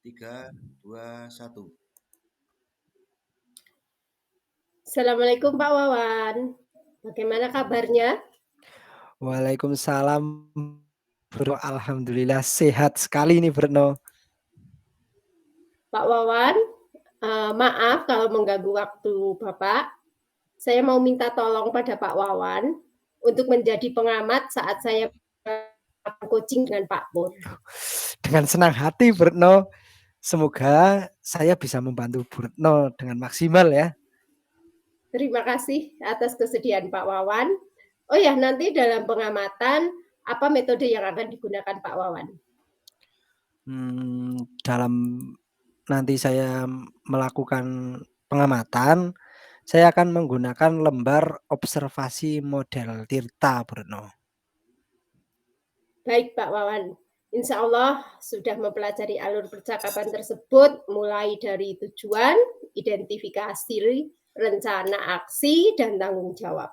Tiga, dua, satu. Assalamualaikum Pak Wawan. Bagaimana kabarnya? Waalaikumsalam Bro, alhamdulillah sehat sekali nih Bro. Pak Wawan, maaf kalau mengganggu waktu Bapak. Saya mau minta tolong pada Pak Wawan untuk menjadi pengamat saat saya coaching dengan Pak Pur. Dengan senang hati Bro. Semoga saya bisa membantu Bro dengan maksimal ya. Terima kasih atas kesediaan Pak Wawan. Oh ya, nanti dalam pengamatan apa metode yang akan digunakan Pak Wawan? Dalam nanti saya melakukan pengamatan, saya akan menggunakan lembar observasi model Tirta Bro. Baik Pak Wawan, insya Allah sudah mempelajari alur percakapan tersebut mulai dari tujuan, identifikasi, rencana aksi, dan tanggung jawab.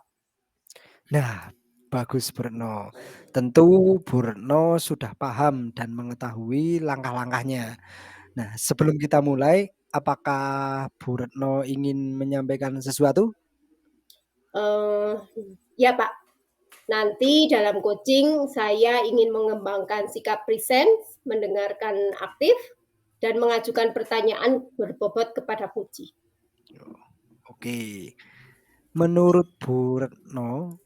Nah, bagus Bro. Tentu Bro sudah paham dan mengetahui langkah-langkahnya. Nah, sebelum kita mulai, apakah Bro ingin menyampaikan sesuatu? Ya Pak, nanti dalam coaching saya ingin mengembangkan sikap present, mendengarkan aktif, dan mengajukan pertanyaan berbobot kepada Puji. Oke. Menurut Bro,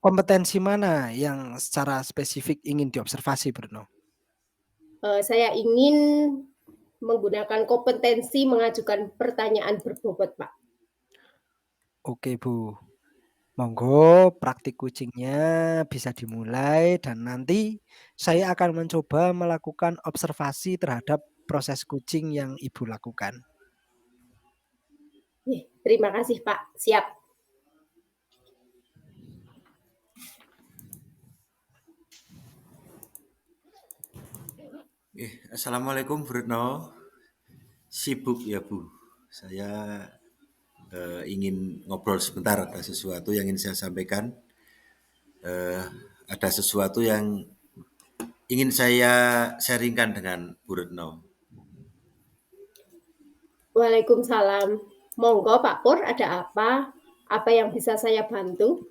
kompetensi mana yang secara spesifik ingin diobservasi Bro? Saya ingin menggunakan kompetensi mengajukan pertanyaan berbobot, Pak. Oke Bu, monggo praktik coachingnya bisa dimulai dan nanti saya akan mencoba melakukan observasi terhadap proses coaching yang Ibu lakukan. Terima kasih Pak, siap. Assalamualaikum Bro. Sibuk ya Bu. Saya ingin ngobrol sebentar, ada sesuatu yang ingin saya sampaikan. Ada sesuatu yang ingin saya sharingkan dengan Bu Retno. Waalaikumsalam. Monggo Pak Pur, ada apa? Apa yang bisa saya bantu?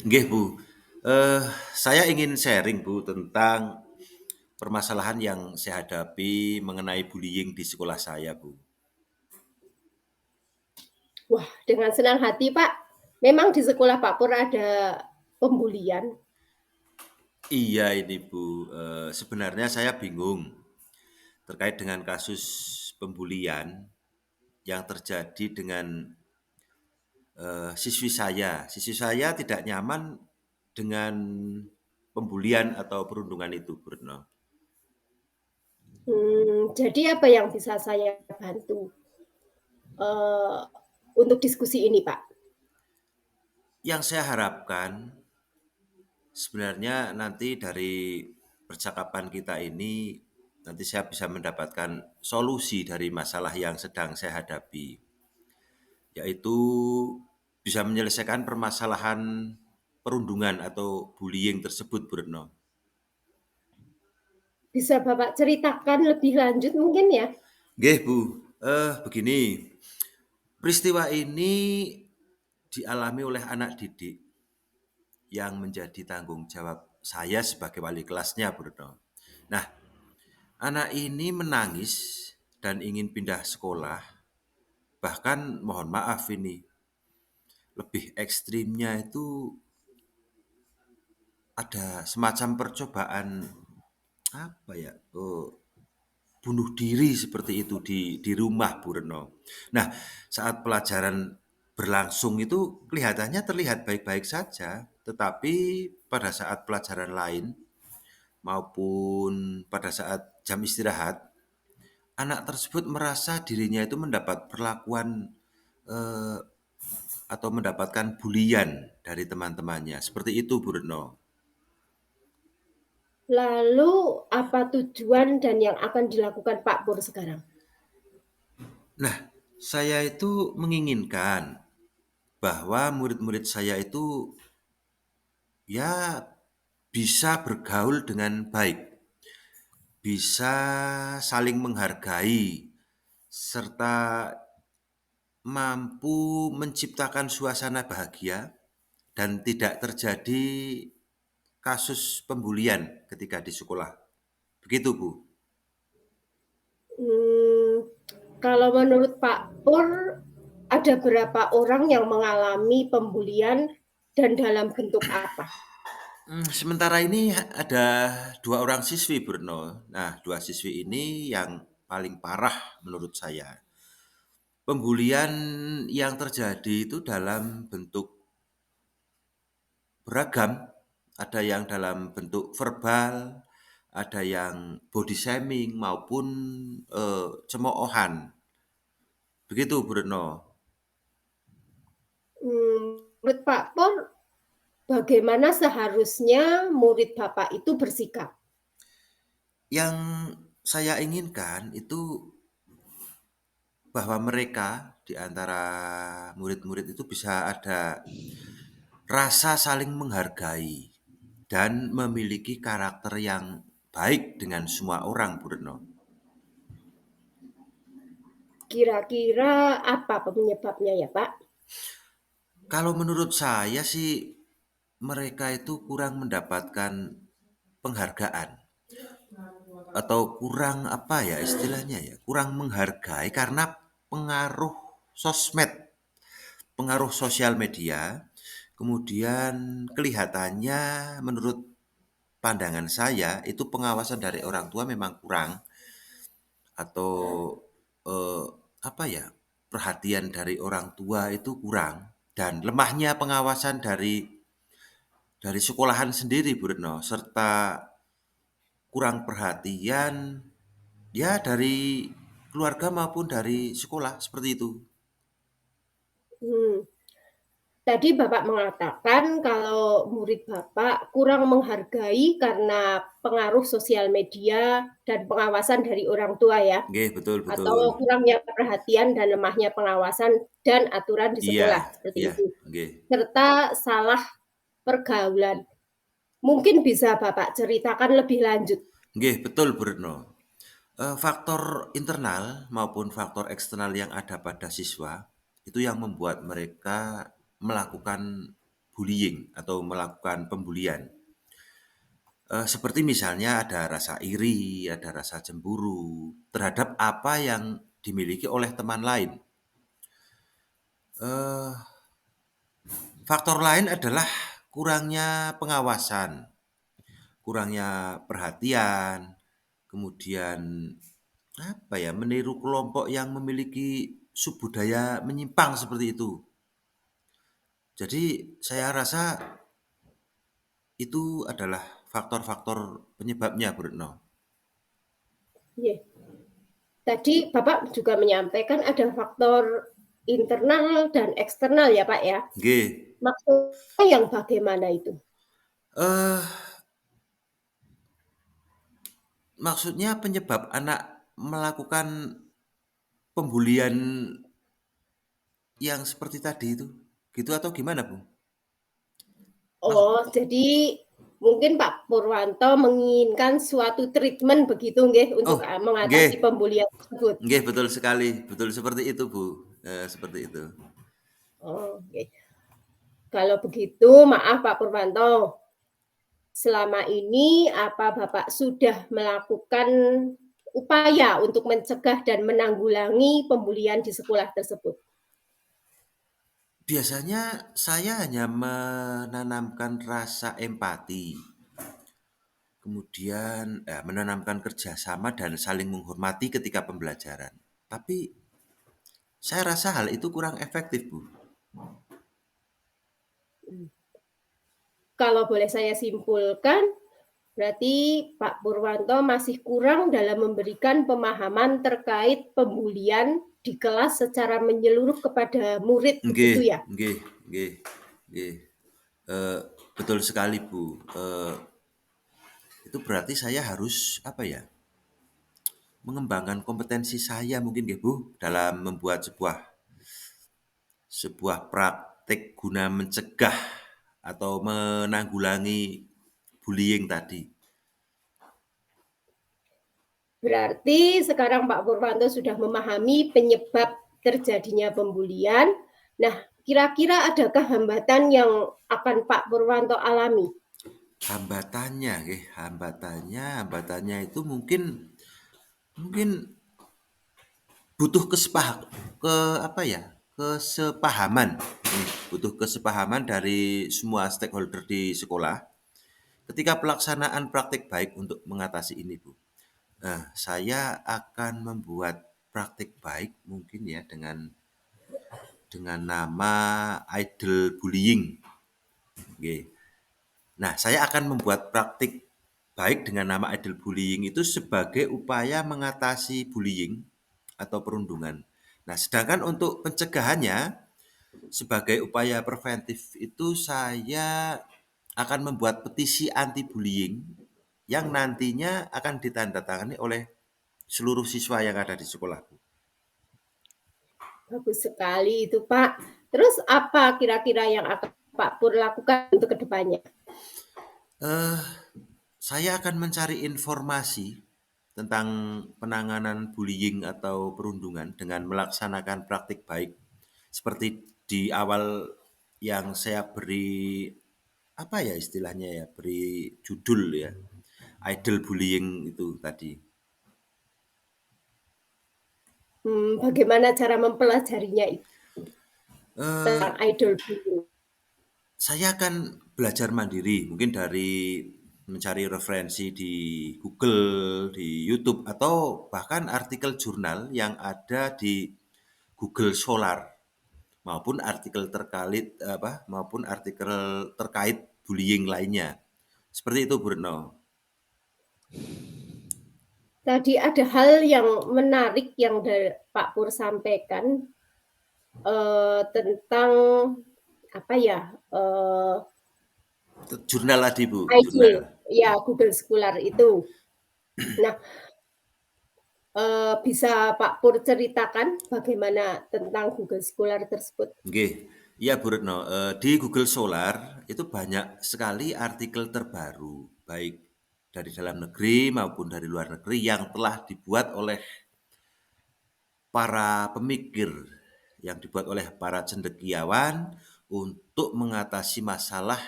Nggih Bu, saya ingin sharing Bu tentang permasalahan yang saya hadapi mengenai bullying di sekolah saya Bu. Wah, dengan senang hati Pak. Memang di sekolah Pak Pur ada pembulian? Iya ini Bu, sebenarnya saya bingung terkait dengan kasus pembulian yang terjadi dengan siswi saya. Siswi saya tidak nyaman dengan pembulian atau perundungan itu, Bruno. Jadi apa yang bisa saya bantu untuk diskusi ini, Pak? Yang saya harapkan sebenarnya nanti dari percakapan kita ini nanti saya bisa mendapatkan solusi dari masalah yang sedang saya hadapi, yaitu bisa menyelesaikan permasalahan perundungan atau bullying tersebut, Bruno. Bisa Bapak ceritakan lebih lanjut mungkin ya? Nggih, Bu. Begini, peristiwa ini dialami oleh anak didik yang menjadi tanggung jawab saya sebagai wali kelasnya, Bruno. Nah, anak ini menangis dan ingin pindah sekolah. Bahkan mohon maaf ini, lebih ekstrimnya itu ada semacam percobaan apa ya, bunuh diri seperti itu di rumah Bu Retno. Nah, saat pelajaran berlangsung itu kelihatannya terlihat baik-baik saja, tetapi pada saat pelajaran lain maupun pada saat jam istirahat, anak tersebut merasa dirinya itu mendapat perlakuan eh, atau mendapatkan bulian dari teman-temannya. Seperti itu Bu Retno. Lalu apa tujuan dan yang akan dilakukan Pak Pur sekarang? Nah, saya itu menginginkan bahwa murid-murid saya itu ya bisa bergaul dengan baik, bisa saling menghargai, serta mampu menciptakan suasana bahagia dan tidak terjadi kasus pembulian ketika di sekolah. Begitu, Bu. Hmm, kalau menurut Pak Pur, ada berapa orang yang mengalami pembulian dan dalam bentuk apa? Sementara ini ada 2 orang siswi, Bruno. Nah, 2 siswi ini yang paling parah menurut saya. Pembulian yang terjadi itu dalam bentuk beragam, ada yang dalam bentuk verbal, ada yang body shaming maupun cemoohan. Begitu, Bruno. Menurut Pak Pur, bagaimana seharusnya murid Bapak itu bersikap? Yang saya inginkan itu bahwa mereka di antara murid-murid itu bisa ada rasa saling menghargai dan memiliki karakter yang baik dengan semua orang, Bu Retno. Kira-kira apa penyebabnya ya Pak? Kalau menurut saya sih mereka itu kurang mendapatkan penghargaan atau kurang apa ya istilahnya ya, kurang menghargai karena pengaruh sosmed, pengaruh sosial media. Kemudian kelihatannya menurut pandangan saya itu pengawasan dari orang tua memang kurang atau eh, apa ya perhatian dari orang tua itu kurang dan lemahnya pengawasan dari sekolahan sendiri Bu Retno serta kurang perhatian ya dari keluarga maupun dari sekolah seperti itu. Hmm. Tadi Bapak mengatakan kalau murid Bapak kurang menghargai karena pengaruh sosial media dan pengawasan dari orang tua ya, Nggih, betul betul. atau kurangnya perhatian dan lemahnya pengawasan dan aturan di Iya, sekolah, seperti iya, itu. nggih. Serta salah pergaulan. Mungkin bisa Bapak ceritakan lebih lanjut. Nggih, betul Bu Retno. Faktor internal maupun faktor eksternal yang ada pada siswa itu yang membuat mereka melakukan bullying atau melakukan pembulian. Seperti misalnya ada rasa iri, ada rasa cemburu terhadap apa yang dimiliki oleh teman lain. Eh, Faktor lain adalah kurangnya pengawasan, kurangnya perhatian, kemudian apa ya, meniru kelompok yang memiliki subbudaya menyimpang seperti itu. Jadi saya rasa itu adalah faktor-faktor penyebabnya, Bu Retno. Yeah. Tadi Bapak juga menyampaikan ada faktor internal dan eksternal ya Pak ya. Nggih, Maksudnya yang bagaimana itu? eh maksudnya penyebab anak melakukan pembulian yang seperti tadi itu, gitu atau gimana, Bu? Maksud Oh, jadi mungkin Pak Purwanto menginginkan suatu treatment begitu nggih untuk oh, nggih, mengatasi pembulian tersebut. nggih betul sekali, betul seperti itu, Bu, seperti itu. Oh, oke. Kalau begitu maaf Pak Purwanto, selama ini apa Bapak sudah melakukan upaya untuk mencegah dan menanggulangi pembulian di sekolah tersebut? Biasanya saya hanya menanamkan rasa empati, kemudian menanamkan kerjasama dan saling menghormati ketika pembelajaran. Tapi saya rasa hal itu kurang efektif, Bu. Kalau boleh saya simpulkan, berarti Pak Purwanto masih kurang dalam memberikan pemahaman terkait pembulian di kelas secara menyeluruh kepada murid, Nggih, begitu ya? nggih, nggih, nggih. Betul sekali, Bu. Itu berarti saya harus apa ya? Mengembangkan kompetensi saya mungkin nggih, Bu, dalam membuat sebuah praktik guna mencegah atau menanggulangi bullying tadi. Berarti sekarang Pak Purwanto sudah memahami penyebab terjadinya pembulian. Nah, kira-kira adakah hambatan yang akan Pak Purwanto alami? Hambatannya itu mungkin butuh kesepahaman. Butuh kesepahaman dari semua stakeholder di sekolah ketika pelaksanaan praktik baik untuk mengatasi ini, Bu. Nah, saya akan membuat praktik baik mungkin ya dengan nama idle bullying. Oke. Nah, saya akan membuat praktik baik dengan nama idle bullying itu sebagai upaya mengatasi bullying atau perundungan. Nah, sedangkan untuk pencegahannya sebagai upaya preventif itu saya akan membuat petisi anti bullying yang nantinya akan ditandatangani oleh seluruh siswa yang ada di sekolah. Bagus sekali itu, Pak. Terus apa kira-kira yang akan Pak Pur lakukan untuk kedepannya? Eh, saya akan mencari informasi tentang penanganan bullying atau perundungan dengan melaksanakan praktik baik seperti di awal yang saya beri apa ya istilahnya ya, beri judul ya, idle bullying itu tadi. Bagaimana cara mempelajarinya itu Eh, tentang idol bullying? saya akan belajar mandiri, mungkin dari mencari referensi di Google, di YouTube, atau bahkan artikel jurnal yang ada di Google Scholar maupun artikel terkait bullying lainnya. Seperti itu, Bruno. Tadi ada hal yang menarik yang Pak Pur sampaikan tentang apa ya? Jurnal tadi, Bu, Idol, jurnal. ya Google Scholar itu. Nah, bisa Pak Pur ceritakan bagaimana tentang Google Scholar tersebut? Nggih. Iya, Bu Retno. Di Google Scholar itu banyak sekali artikel terbaru, baik dari dalam negeri maupun dari luar negeri yang telah dibuat oleh para pemikir, yang dibuat oleh para cendekiawan untuk mengatasi masalah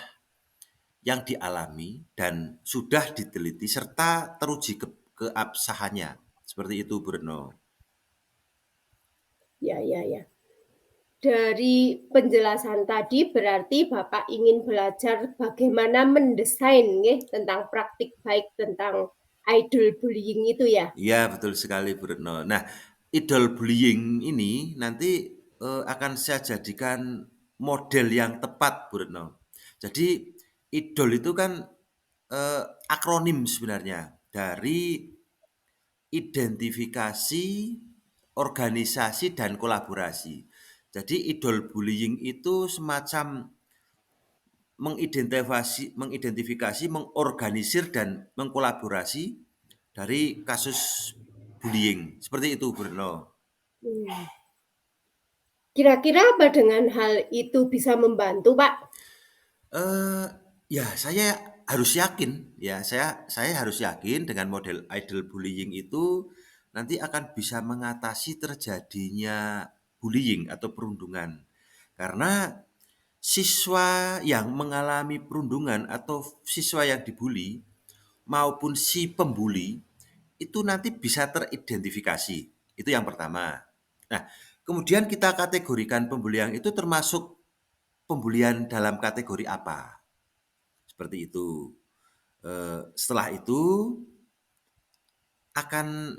yang dialami dan sudah diteliti serta teruji keabsahannya. Seperti itu, Bu Retno. Ya, ya, ya. Dari penjelasan tadi berarti Bapak ingin belajar bagaimana mendesain tentang praktik baik tentang idol bullying itu ya? Iya, betul sekali, Bu Retno. Nah, idol bullying ini nanti akan saya jadikan model yang tepat, Bu Retno. Jadi, idol itu kan eh, akronim sebenarnya dari identifikasi, organisasi, dan kolaborasi. Jadi, idol bullying itu semacam mengidentifikasi, mengorganisir, dan mengkolaborasi dari kasus bullying. Seperti itu, Bruno. Hmm. Kira-kira apa dengan hal itu bisa membantu, Pak? Ya saya harus yakin, ya saya harus yakin dengan model idle bullying itu nanti akan bisa mengatasi terjadinya bullying atau perundungan. Karena siswa yang mengalami perundungan atau siswa yang dibully maupun si pembuli itu nanti bisa teridentifikasi. Itu yang pertama. Nah, kemudian kita kategorikan pembulian itu termasuk pembulian dalam kategori apa? Seperti itu. Setelah itu akan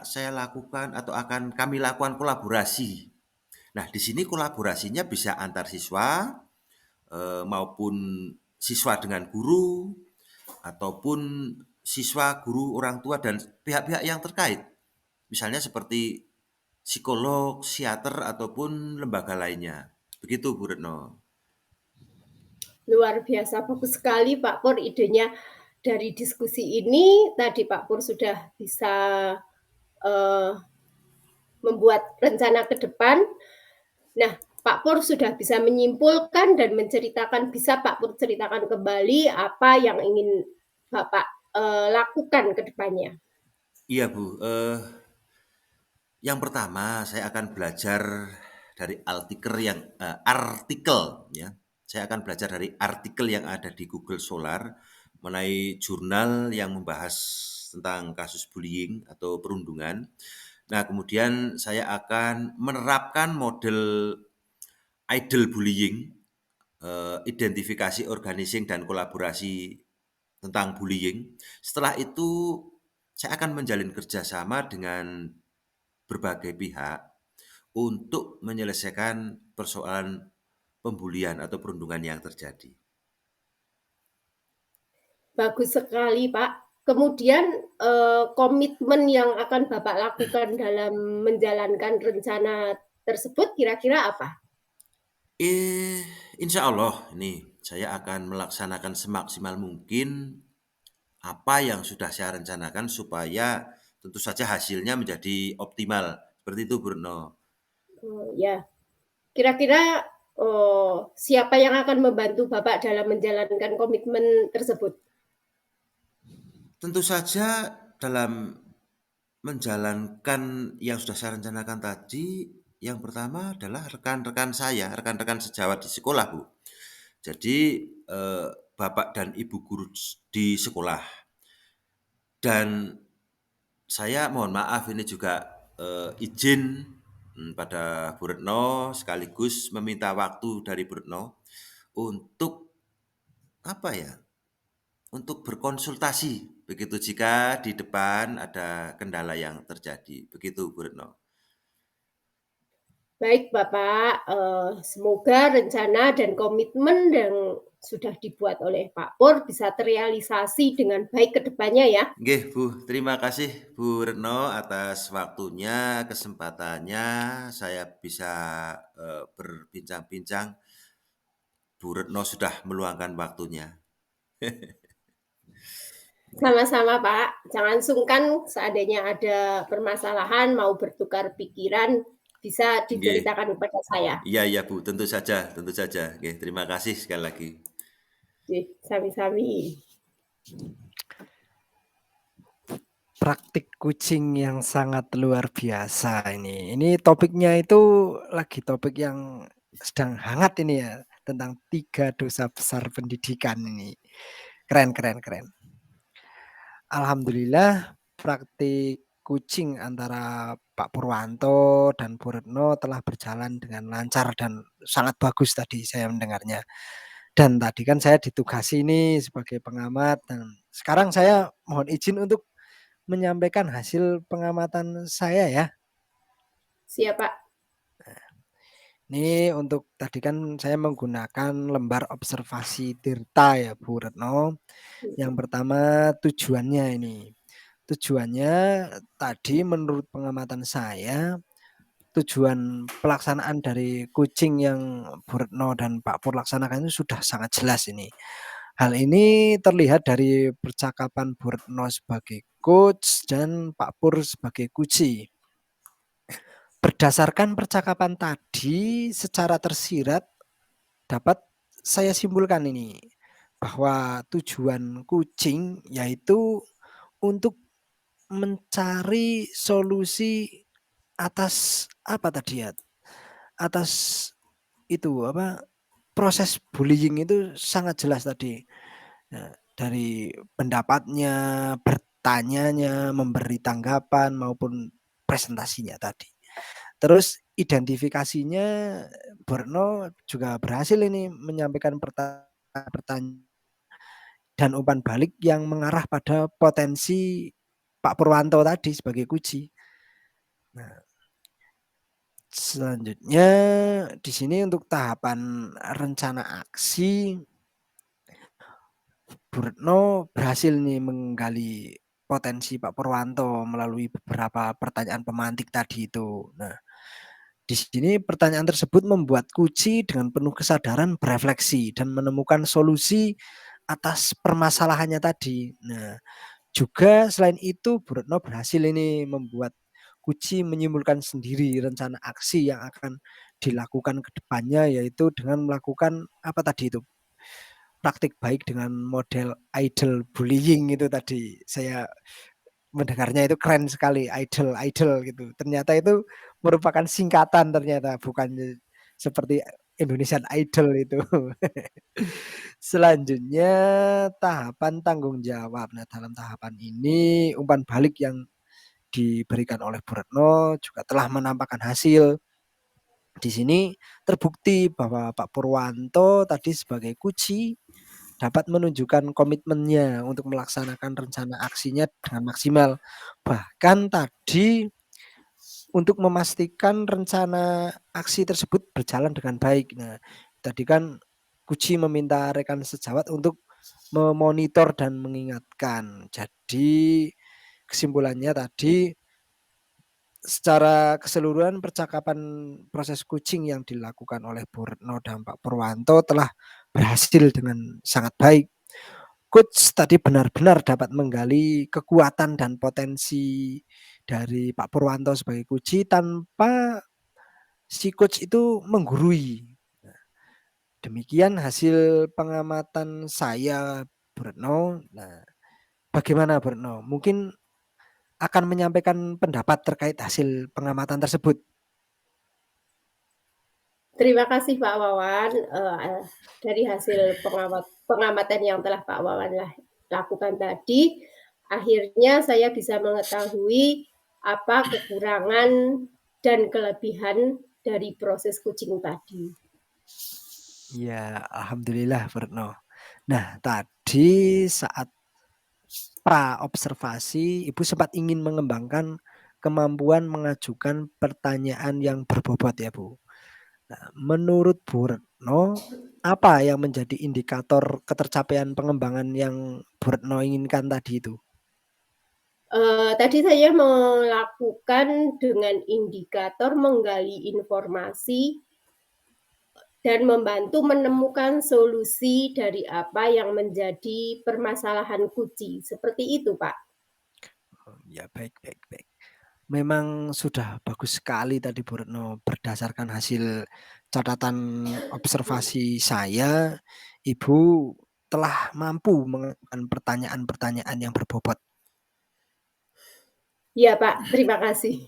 saya lakukan atau akan kami lakukan kolaborasi. Nah, di sini kolaborasinya bisa antar siswa, maupun siswa dengan guru, ataupun siswa, guru, orang tua, dan pihak-pihak yang terkait. Misalnya seperti psikolog, psikiater, ataupun lembaga lainnya. Begitu, Bu Retno. Luar biasa, bagus sekali Pak Pur idenya. Dari diskusi ini tadi Pak Pur sudah bisa membuat rencana ke depan. Nah, Pak Pur sudah bisa menyimpulkan dan menceritakan, bisa Pak Pur ceritakan kembali apa yang ingin Bapak lakukan ke depannya. Iya, Bu. Yang pertama, saya akan belajar dari artikel ya. Saya akan belajar dari artikel yang ada di Google Scholar mengenai jurnal yang membahas tentang kasus bullying atau perundungan. Nah, kemudian saya akan menerapkan model idle bullying, identifikasi, organizing, dan kolaborasi tentang bullying. Setelah itu, saya akan menjalin kerjasama dengan berbagai pihak untuk menyelesaikan persoalan pembulian atau perundungan yang terjadi. Bagus sekali Pak. Kemudian komitmen yang akan Bapak lakukan dalam menjalankan rencana tersebut kira-kira apa? Insya Allah ini saya akan melaksanakan semaksimal mungkin apa yang sudah saya rencanakan supaya tentu saja hasilnya menjadi optimal. Seperti itu, Bruno. Ya, kira-kira siapa yang akan membantu Bapak dalam menjalankan komitmen tersebut? Tentu saja dalam menjalankan yang sudah saya rencanakan tadi, yang pertama adalah rekan-rekan saya, rekan-rekan sejawat di sekolah, Bu. Jadi, Bapak dan Ibu guru di sekolah. Dan saya mohon maaf ini juga, izin, pada Bu Retno sekaligus meminta waktu dari Bu Retno untuk, apa ya, untuk berkonsultasi begitu jika di depan ada kendala yang terjadi. Begitu Bu Retno. Baik Bapak, semoga rencana dan komitmen yang sudah dibuat oleh Pak Pur bisa terrealisasi dengan baik ke depannya ya. Nggih, Bu. Terima kasih Bu Retno atas waktunya, kesempatannya saya bisa, berbincang-bincang. Bu Retno sudah meluangkan waktunya. Sama-sama Pak, jangan sungkan seandainya ada permasalahan mau bertukar pikiran bisa Nggih. diceritakan kepada saya. Iya iya, Bu, tentu saja tentu saja. Nggih, terima kasih sekali lagi. Sami-sami. Praktik kucing yang sangat luar biasa ini. Ini topiknya itu lagi topik yang sedang hangat ini ya, tentang 3 dosa besar pendidikan ini. Keren keren keren. Alhamdulillah praktik kucing antara Pak Purwanto dan Bu Retno telah berjalan dengan lancar dan sangat bagus tadi saya mendengarnya. Dan tadi kan saya ditugasi ini sebagai pengamat dan sekarang saya mohon izin untuk menyampaikan hasil pengamatan saya ya. Siap Pak. Ini untuk tadi kan saya menggunakan lembar observasi Tirta ya Bu Retno. Yang pertama tujuannya ini. Tujuannya tadi menurut pengamatan saya, tujuan pelaksanaan dari kucing yang Bu Retno dan Pak Pur laksanakan itu sudah sangat jelas ini. Hal ini terlihat dari percakapan Bu Retno sebagai coach dan Pak Pur sebagai kuci. Berdasarkan percakapan tadi secara tersirat dapat saya simpulkan ini bahwa tujuan kucing yaitu untuk mencari solusi atas apa tadi ya, atas itu apa, proses bullying itu sangat jelas tadi. Nah, dari pendapatnya, bertanyanya, memberi tanggapan maupun presentasinya tadi. Terus identifikasinya Borno juga berhasil ini menyampaikan pertanyaan dan umpan balik yang mengarah pada potensi Pak Purwanto tadi sebagai kunci. Nah, selanjutnya di sini untuk tahapan rencana aksi, Bu Retno berhasil nih menggali potensi Pak Purwanto melalui beberapa pertanyaan pemantik tadi itu. Nah, di sini pertanyaan tersebut membuat Kuci dengan penuh kesadaran berefleksi dan menemukan solusi atas permasalahannya tadi. Nah, juga selain itu Bu Retno berhasil ini membuat Kuci menyimpulkan sendiri rencana aksi yang akan dilakukan ke depannya, yaitu dengan melakukan apa tadi itu, praktik baik dengan model idle bullying itu tadi. Saya mendengarnya itu keren sekali, idle gitu. Ternyata itu merupakan singkatan ternyata, bukan seperti Indonesian Idol itu. Selanjutnya tahapan tanggung jawab. Nah, dalam tahapan ini umpan balik yang diberikan oleh Bu Retno juga telah menampakkan hasil. Di sini terbukti bahwa Pak Purwanto tadi sebagai kunci dapat menunjukkan komitmennya untuk melaksanakan rencana aksinya dengan maksimal. Bahkan tadi untuk memastikan rencana aksi tersebut berjalan dengan baik. Nah, tadi kan Kuci meminta rekan sejawat untuk memonitor dan mengingatkan. Jadi kesimpulannya tadi secara keseluruhan percakapan proses coaching yang dilakukan oleh Bu Retno dan Pak Purwanto telah berhasil dengan sangat baik. Coach tadi benar-benar dapat menggali kekuatan dan potensi dari Pak Purwanto sebagai kunci tanpa si coach itu menggurui. Nah, demikian hasil pengamatan saya, Bu Retno. Nah, bagaimana Bu Retno? Mungkin akan menyampaikan pendapat terkait hasil pengamatan tersebut. Terima kasih Pak Wawan, dari hasil pengamatan yang telah Pak Wawan lakukan tadi, akhirnya saya bisa mengetahui apa kekurangan dan kelebihan dari proses coaching tadi. Ya, alhamdulillah Bu Retno. Nah, tadi saat pra-observasi, Ibu sempat ingin mengembangkan kemampuan mengajukan pertanyaan yang berbobot ya, Bu. Nah, menurut Bu Retno, apa yang menjadi indikator ketercapaian pengembangan yang Bu Retno inginkan tadi itu? Tadi saya melakukan dengan indikator menggali informasi dan membantu menemukan solusi dari apa yang menjadi permasalahan kunci. Seperti itu, Pak. Ya, baik, baik, baik. Memang sudah bagus sekali tadi Bu Retno, berdasarkan hasil catatan observasi saya, Ibu telah mampu mengajukan pertanyaan-pertanyaan yang berbobot. Iya, Pak, terima kasih.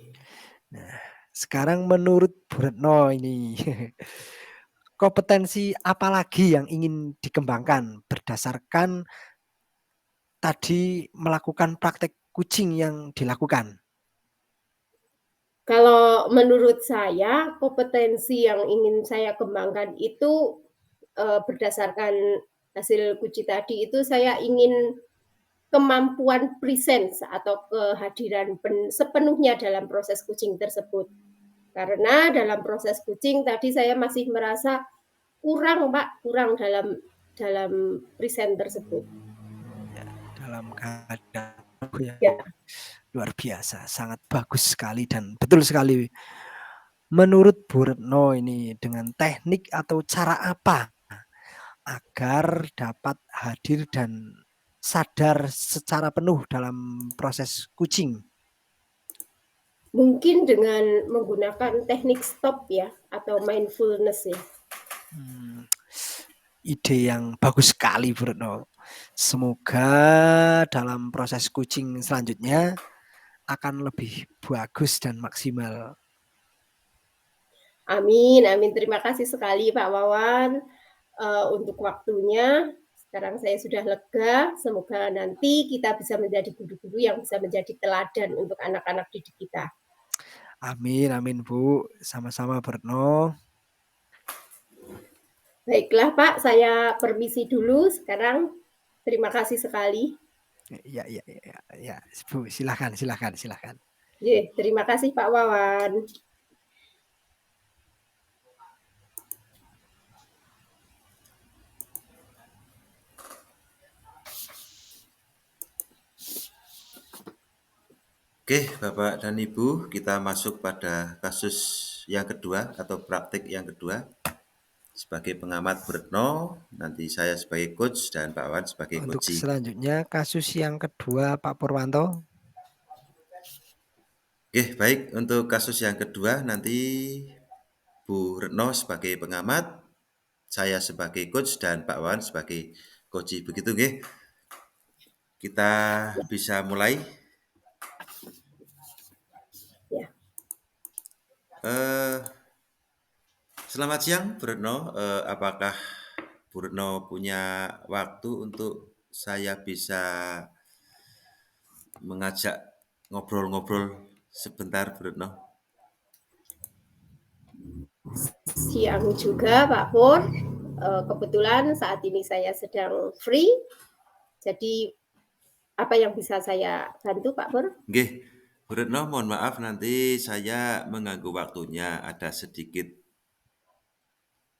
Nah, sekarang menurut Bu Retno ini, kompetensi apa lagi yang ingin dikembangkan berdasarkan tadi melakukan praktek coaching yang dilakukan? Kalau menurut saya, kompetensi yang ingin saya kembangkan itu berdasarkan hasil kunci tadi itu saya ingin kemampuan presence atau kehadiran sepenuhnya dalam proses coaching tersebut. Karena dalam proses coaching tadi saya masih merasa kurang, Pak, kurang dalam present tersebut. Ya, dalam keadaan ya, Ya. luar biasa, sangat bagus sekali dan betul sekali. Menurut Bu Retno ini dengan teknik atau cara apa agar dapat hadir dan sadar secara penuh dalam proses coaching? Mungkin dengan menggunakan teknik stop ya atau mindfulness ya. Ide yang bagus sekali Bu Retno. Semoga dalam proses coaching selanjutnya akan lebih bagus dan maksimal. Amin, amin. Terima kasih sekali Pak Wawan untuk waktunya. Sekarang saya sudah lega. Semoga nanti kita bisa menjadi guru-guru yang bisa menjadi teladan untuk anak-anak didik kita. Amin, amin Bu. Sama-sama Bu Retno. Baiklah Pak, saya permisi dulu sekarang. Terima kasih sekali. Ya, ya, ya, ya, Bu, silakan, silakan, silakan. Terima kasih Pak Wawan. Oke, Bapak dan Ibu, kita masuk pada kasus yang kedua atau praktik yang kedua. Sebagai pengamat Bu Retno, nanti saya sebagai coach dan Pak Wan sebagai Untuk coachee. selanjutnya kasus yang kedua Pak Purwanto. Oke, baik. Untuk kasus yang kedua nanti Bu Retno sebagai pengamat, saya sebagai coach dan Pak Wan sebagai coachee. Begitu, nggih. Kita bisa mulai. Ya. Selamat siang, Bu Retno. Apakah Bu Retno punya waktu untuk saya bisa mengajak ngobrol-ngobrol sebentar, Bu Retno? Siang juga Pak Pur. Kebetulan saat ini saya sedang free. Jadi apa yang bisa saya bantu Pak Pur? Nggih, Bu Retno, mohon maaf nanti saya mengganggu waktunya. Ada sedikit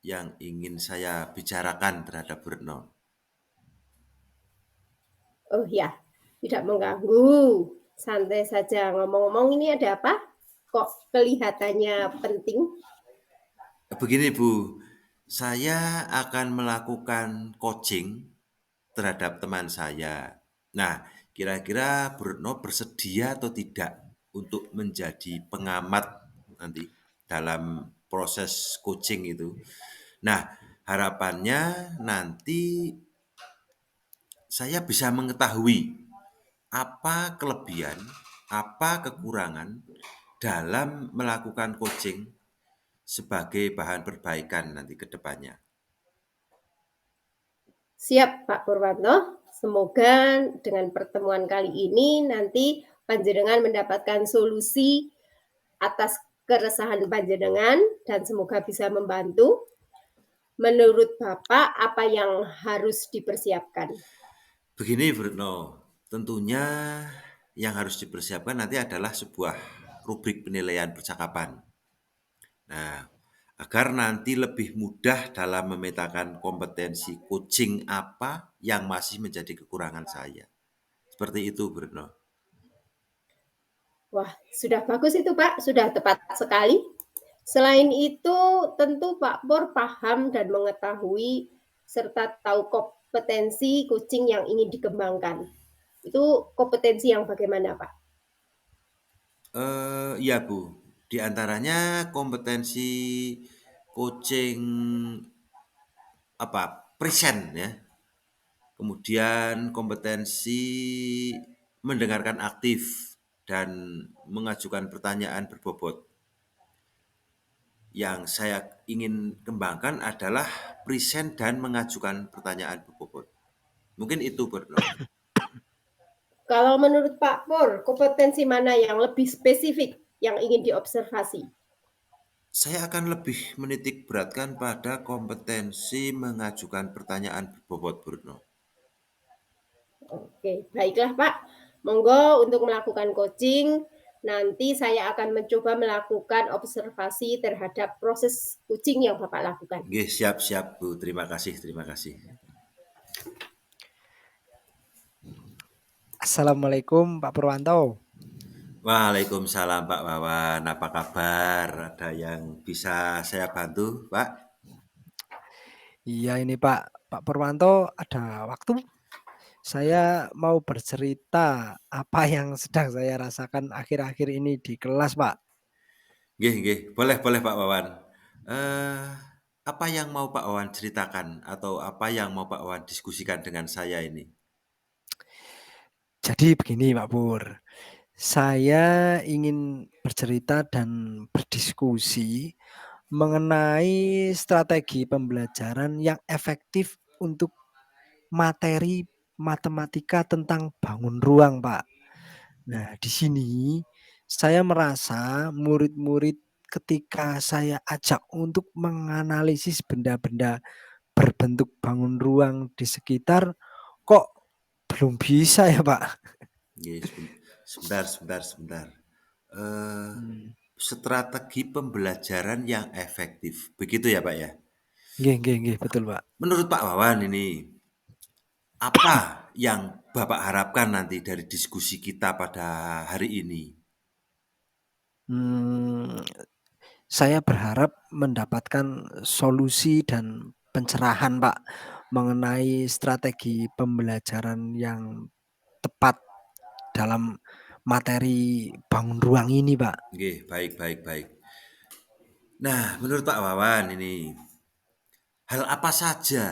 yang ingin saya bicarakan terhadap Bu Retno. Oh ya, tidak mengganggu. Santai saja. Ngomong-ngomong ini ada apa? Kok kelihatannya penting? Begini Bu, saya akan melakukan coaching terhadap teman saya. Nah, kira-kira Bu Retno bersedia atau tidak untuk menjadi pengamat nanti dalam proses coaching itu? Nah, harapannya nanti saya bisa mengetahui apa kelebihan, apa kekurangan dalam melakukan coaching sebagai bahan perbaikan nanti ke depannya. Siap Pak Purwanto. Semoga dengan pertemuan kali ini nanti panjenengan mendapatkan solusi atas keresahan panjenengan dan semoga bisa membantu. Menurut Bapak, apa yang harus dipersiapkan? Begini Bu Retno, tentunya yang harus dipersiapkan nanti adalah sebuah rubrik penilaian percakapan. Nah, agar nanti lebih mudah dalam memetakan kompetensi coaching apa yang masih menjadi kekurangan saya. Seperti itu, Bu Retno. Wah, sudah bagus itu Pak, sudah tepat sekali. Selain itu, tentu Pak Pur paham dan mengetahui serta tahu kompetensi coaching yang ingin dikembangkan. Itu kompetensi yang bagaimana Pak? Iya Bu, di antaranya kompetensi coaching present ya. Kemudian kompetensi mendengarkan aktif dan mengajukan pertanyaan berbobot. Yang saya ingin kembangkan adalah present dan mengajukan pertanyaan berbobot. Mungkin itu, Berno. Kalau menurut Pak Pur, kompetensi mana yang lebih spesifik yang ingin diobservasi? Saya akan lebih menitik beratkan pada kompetensi mengajukan pertanyaan berbobot, Bruno. Oke, baiklah Pak. Monggo untuk melakukan coaching, nanti saya akan mencoba melakukan observasi terhadap proses coaching yang Bapak lakukan. Oke, siap-siap Bu. Terima kasih, terima kasih. Assalamualaikum Pak Purwanto. Waalaikumsalam Pak Wawan. Apa kabar? Ada yang bisa saya bantu, Pak? Iya ini Pak Purwanto ada waktu? Saya mau bercerita apa yang sedang saya rasakan akhir-akhir ini di kelas, Pak. Nggih, nggih. Boleh, boleh Pak Wawan. Apa yang mau Pak Wawan ceritakan atau apa yang mau Pak Wawan diskusikan dengan saya ini? Jadi begini Pak Pur, saya ingin bercerita dan berdiskusi mengenai strategi pembelajaran yang efektif untuk materi matematika tentang bangun ruang, Pak. Nah, di sini saya merasa murid-murid ketika saya ajak untuk menganalisis benda-benda berbentuk bangun ruang di sekitar, kok belum bisa ya, Pak. Nggih, sebentar sebentar sebentar. Eee, Mmm, Strategi pembelajaran yang efektif, begitu ya, Pak, ya? nggih, betul, Pak. Menurut Pak Wawan ini, apa yang Bapak harapkan nanti dari diskusi kita pada hari ini? Mmm, saya berharap mendapatkan solusi dan pencerahan, Pak, mengenai strategi pembelajaran yang tepat dalam materi bangun ruang ini, Pak. Nggih, baik baik baik. Nah, menurut Pak Wawan ini, hal apa saja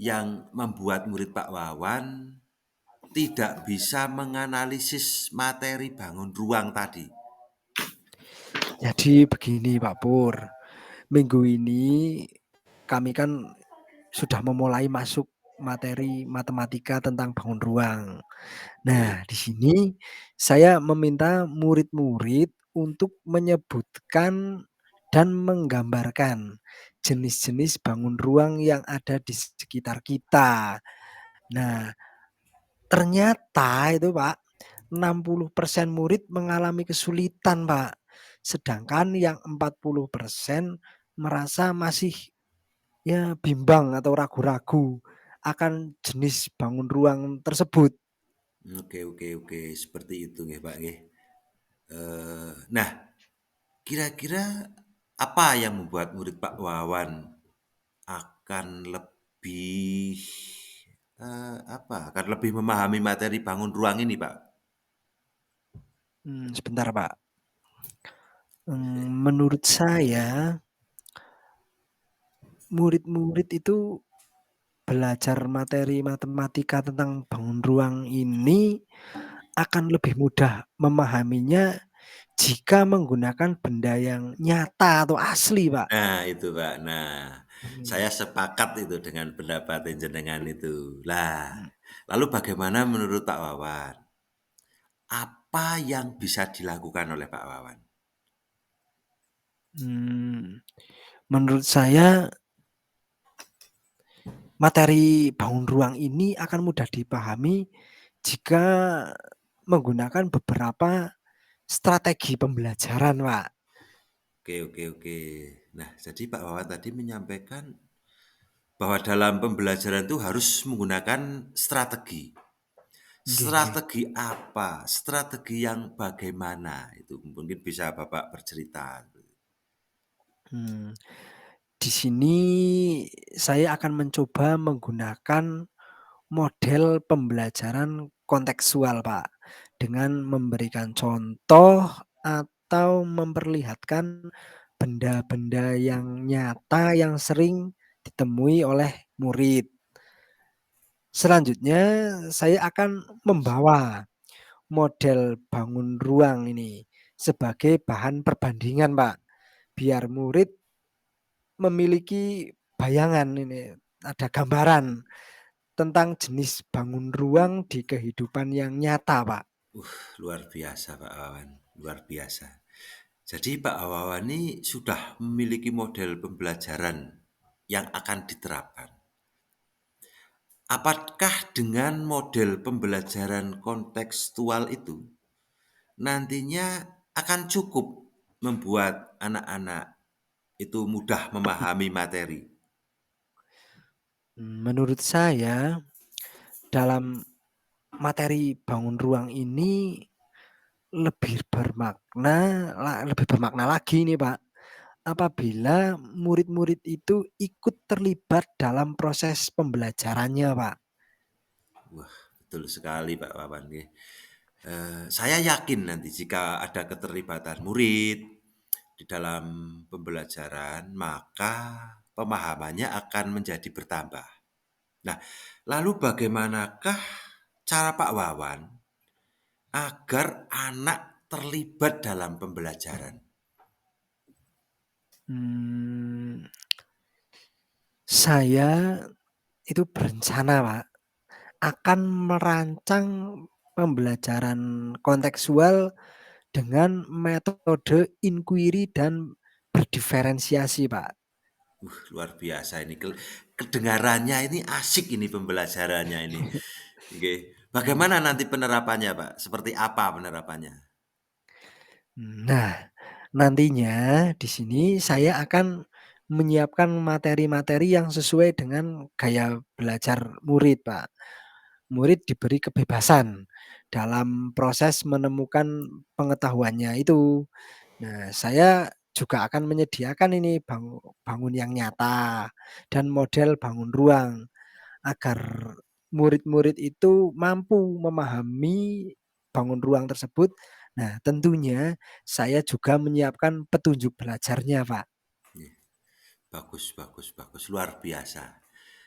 yang membuat murid Pak Wawan tidak bisa menganalisis materi bangun ruang tadi? Jadi begini, Pak Pur, minggu ini kami kan sudah memulai masuk materi matematika tentang bangun ruang. Oke. Nah, di sini saya meminta murid-murid untuk menyebutkan dan menggambarkan jenis-jenis bangun ruang yang ada di sekitar kita. Nah, ternyata itu Pak, 60% murid mengalami kesulitan Pak, sedangkan yang 40% merasa masih ya bimbang atau ragu-ragu akan jenis bangun ruang tersebut. Oke oke oke, seperti itu nggih, Pak, nggih. Nah, kira-kira apa yang membuat murid Pak Wawan akan lebih, akan lebih memahami materi bangun ruang ini, Pak? Sebentar Pak, menurut saya murid-murid itu belajar materi matematika tentang bangun ruang ini akan lebih mudah memahaminya jika menggunakan benda yang nyata atau asli, Pak. Nah itu, Pak. Nah, Mhm, saya sepakat itu dengan pendapat jenengan itu. Lah, mhm, lalu bagaimana menurut Pak Wawan? Apa yang bisa dilakukan oleh Pak Wawan? mmm, menurut saya materi bangun ruang ini akan mudah dipahami jika menggunakan beberapa strategi pembelajaran, Pak. Oke oke oke. Nah, jadi Pak Wawan tadi menyampaikan bahwa dalam pembelajaran itu harus menggunakan strategi. Nggih. Strategi apa? Strategi yang bagaimana? Itu mungkin bisa Bapak bercerita. Mmm, di sini saya akan mencoba menggunakan model pembelajaran kontekstual, Pak, dengan memberikan contoh atau memperlihatkan benda-benda yang nyata yang sering ditemui oleh murid. Selanjutnya saya akan membawa model bangun ruang ini sebagai bahan perbandingan, Pak, biar murid memiliki bayangan ini, ada gambaran tentang jenis bangun ruang di kehidupan yang nyata, Pak. Luar biasa Pak Wawan, luar biasa. Jadi Pak Wawan ini sudah memiliki model pembelajaran yang akan diterapkan. Apakah dengan model pembelajaran kontekstual itu nantinya akan cukup membuat anak-anak itu mudah memahami materi? Menurut saya dalam materi bangun ruang ini lebih bermakna lagi nih, Pak, apabila murid-murid itu ikut terlibat dalam proses pembelajarannya, Pak. Wah, betul sekali Pak Wawan, nggih. Saya yakin nanti jika ada keterlibatan murid di dalam pembelajaran, maka pemahamannya akan menjadi bertambah. Nah, lalu bagaimanakah cara Pak Wawan agar anak terlibat dalam pembelajaran? Mmm, saya itu berencana, Pak, akan merancang pembelajaran kontekstual dengan metode inquiry dan berdiferensiasi, Pak. Luar biasa ini kedengarannya ini asik ini pembelajarannya ini. Nggih. Bagaimana nanti penerapannya, Pak? Seperti apa penerapannya? Nah, nantinya di sini saya akan menyiapkan materi-materi yang sesuai dengan gaya belajar murid, Pak. Murid diberi kebebasan dalam proses menemukan pengetahuannya itu. Nah, saya juga akan menyediakan ini bangun yang nyata dan model bangun ruang agar murid-murid itu mampu memahami bangun ruang tersebut. Nah, tentunya saya juga menyiapkan petunjuk belajarnya, Pak. Nggih. Bagus bagus bagus, luar biasa.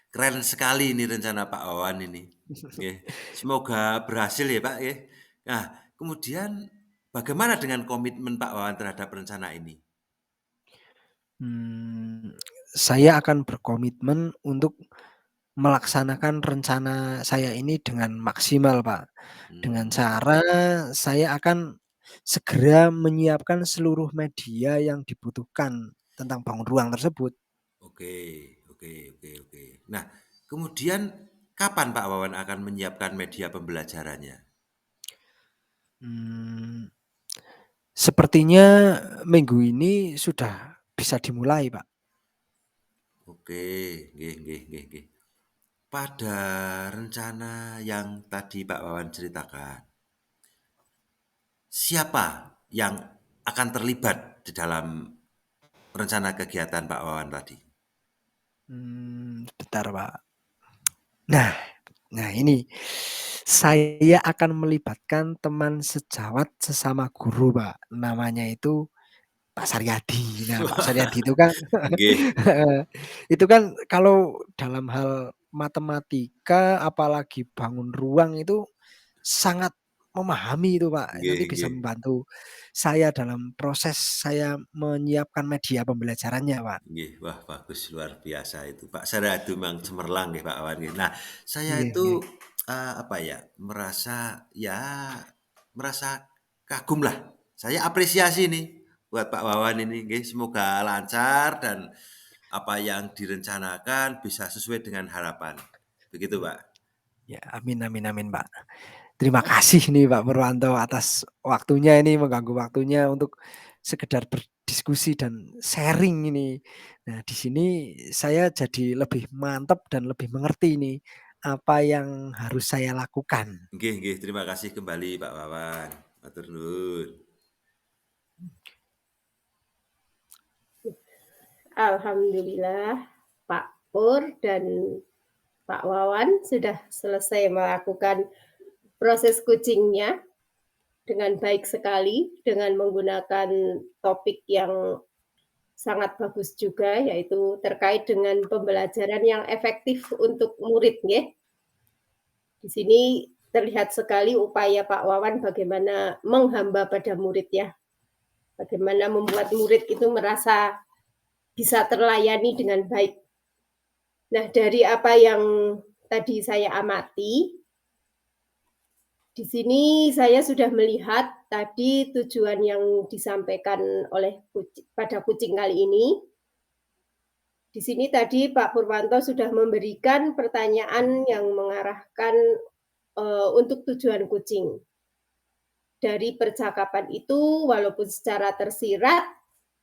Keren sekali ini rencana Pak Wawan ini. Nggih. Semoga berhasil ya, Pak, nggih. Nah, kemudian bagaimana dengan komitmen Pak Wawan terhadap rencana ini? Mmm, saya akan berkomitmen untuk melaksanakan rencana saya ini dengan maksimal, Pak. Dengan Mmm, cara saya akan segera menyiapkan seluruh media yang dibutuhkan tentang bangun ruang tersebut. oke oke oke oke. Nah, kemudian kapan Pak Wawan akan menyiapkan media pembelajarannya? Mmm, sepertinya minggu ini sudah bisa dimulai, Pak. Oke, nggih nggih nggih nggih. Pada rencana yang tadi Pak Wawan ceritakan, siapa yang akan terlibat di dalam rencana kegiatan Pak Wawan tadi? Bentar, Pak. Nah nah ini, saya akan melibatkan teman sejawat sesama guru, Pak. Namanya itu Pak Saryadi. Nah, Pak Saryadi itu kan Nggih heeh, itu kan kalau dalam hal matematika, apalagi bangun ruang itu sangat memahami itu, Pak. nggih Nanti bisa nggih membantu saya dalam proses saya menyiapkan media pembelajarannya, Pak. nggih. Wah, bagus luar biasa itu. Pak Saradu memang cemerlang nggih Pak Wawan nggih. Nah, saya Nggih itu, nggih. apa ya, merasa kagumlah. Saya apresiasi nih buat Pak Wawan ini nggih. Semoga lancar dan apa yang direncanakan bisa sesuai dengan harapan. Begitu, Pak? Ya, amin amin amin, Pak. Terima kasih nih Pak Purwanto atas waktunya ini, mengganggu waktunya untuk sekedar berdiskusi dan sharing ini. Nah, di sini saya jadi lebih mantap dan lebih mengerti nih, apa yang harus saya lakukan. Nggih nggih, terima kasih kembali Pak Wawan. Matur nuwun. Alhamdulillah Pak Pur dan Pak Wawan sudah selesai melakukan proses coaching-nya dengan baik sekali, dengan menggunakan topik yang sangat bagus juga, yaitu terkait dengan pembelajaran yang efektif untuk murid, nggih. Di sini terlihat sekali upaya Pak Wawan bagaimana menghamba pada murid ya, bagaimana membuat murid itu merasa bisa terlayani dengan baik. Nah, dari apa yang tadi saya amati, di sini saya sudah melihat tadi tujuan yang disampaikan oleh pada kucing kali ini. Di sini tadi Pak Purwanto sudah memberikan pertanyaan yang mengarahkan untuk tujuan kucing. Dari percakapan itu, walaupun secara tersirat,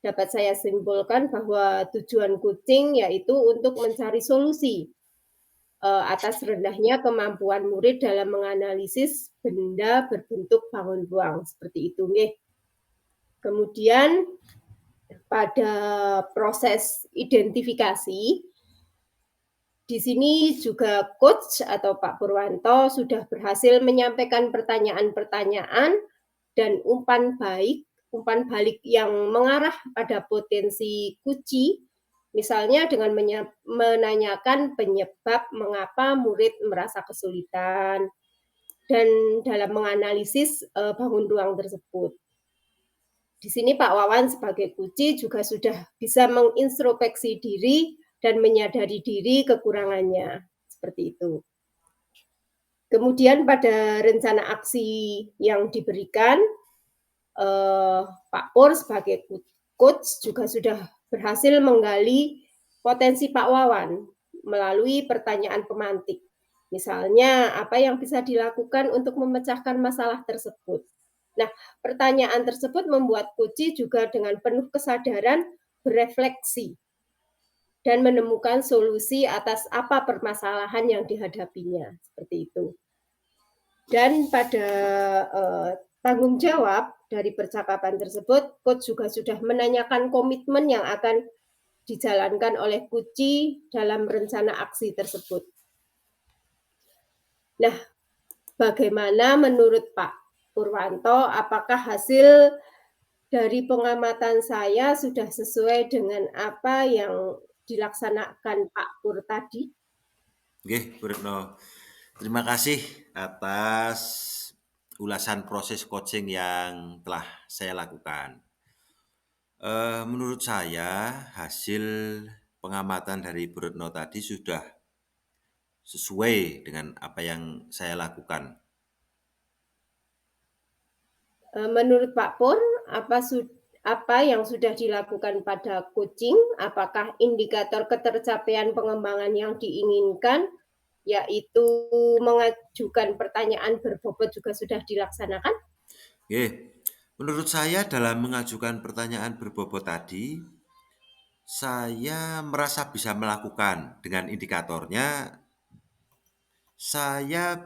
dapat saya simpulkan bahwa tujuan kucing yaitu untuk mencari solusi atas rendahnya kemampuan murid dalam menganalisis benda berbentuk bangun ruang seperti itu, nih. Kemudian pada proses identifikasi, di sini juga coach atau Pak Purwanto sudah berhasil menyampaikan pertanyaan-pertanyaan dan umpan balik yang mengarah pada potensi kuci, misalnya dengan menanyakan penyebab mengapa murid merasa kesulitan dan dalam menganalisis bangun ruang tersebut. Di sini Pak Wawan sebagai kuci juga sudah bisa mengintrospeksi diri dan menyadari diri kekurangannya, seperti itu. Kemudian pada rencana aksi yang diberikan, Pak Pur sebagai coach juga sudah berhasil menggali potensi Pak Wawan melalui pertanyaan pemantik. Misalnya, apa yang bisa dilakukan untuk memecahkan masalah tersebut. Nah, pertanyaan tersebut membuat Kuci juga dengan penuh kesadaran berefleksi dan menemukan solusi atas apa permasalahan yang dihadapinya, seperti itu. Dan pada tanggung jawab dari percakapan tersebut, coach juga sudah menanyakan komitmen yang akan dijalankan oleh Kuci dalam rencana aksi tersebut. Nah, bagaimana menurut Pak Purwanto, apakah hasil dari pengamatan saya sudah sesuai dengan apa yang dilaksanakan Pak Pur tadi? Nggih, Bu Retno. Terima kasih atas ulasan proses coaching yang telah saya lakukan. Menurut saya hasil pengamatan dari Bu Retno tadi sudah sesuai dengan apa yang saya lakukan. Menurut Pak Pur, apa yang sudah dilakukan pada coaching? Apakah indikator ketercapaian pengembangan yang diinginkan, yaitu mengajukan pertanyaan berbobot juga sudah dilaksanakan? Oke, menurut saya dalam mengajukan pertanyaan berbobot tadi, saya merasa bisa melakukan dengan indikatornya, saya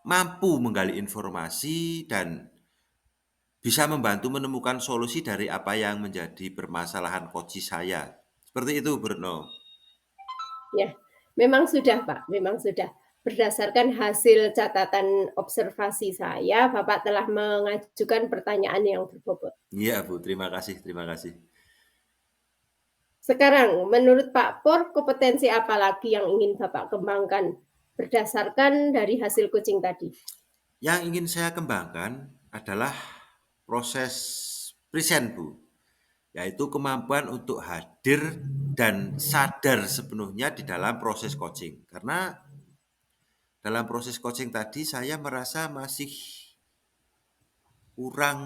mampu menggali informasi dan bisa membantu menemukan solusi dari apa yang menjadi permasalahan coach saya. Seperti itu, Bruno. Ya, memang sudah Pak, memang sudah. Berdasarkan hasil catatan observasi saya, Bapak telah mengajukan pertanyaan yang berbobot. Iya, Bu. Terima kasih, terima kasih. Sekarang, menurut Pak Pur, kompetensi apa lagi yang ingin Bapak kembangkan berdasarkan dari hasil coaching tadi? Yang ingin saya kembangkan adalah proses present, Bu. Yaitu kemampuan untuk hadir dan sadar sepenuhnya di dalam proses coaching. Karena dalam proses coaching tadi saya merasa masih kurang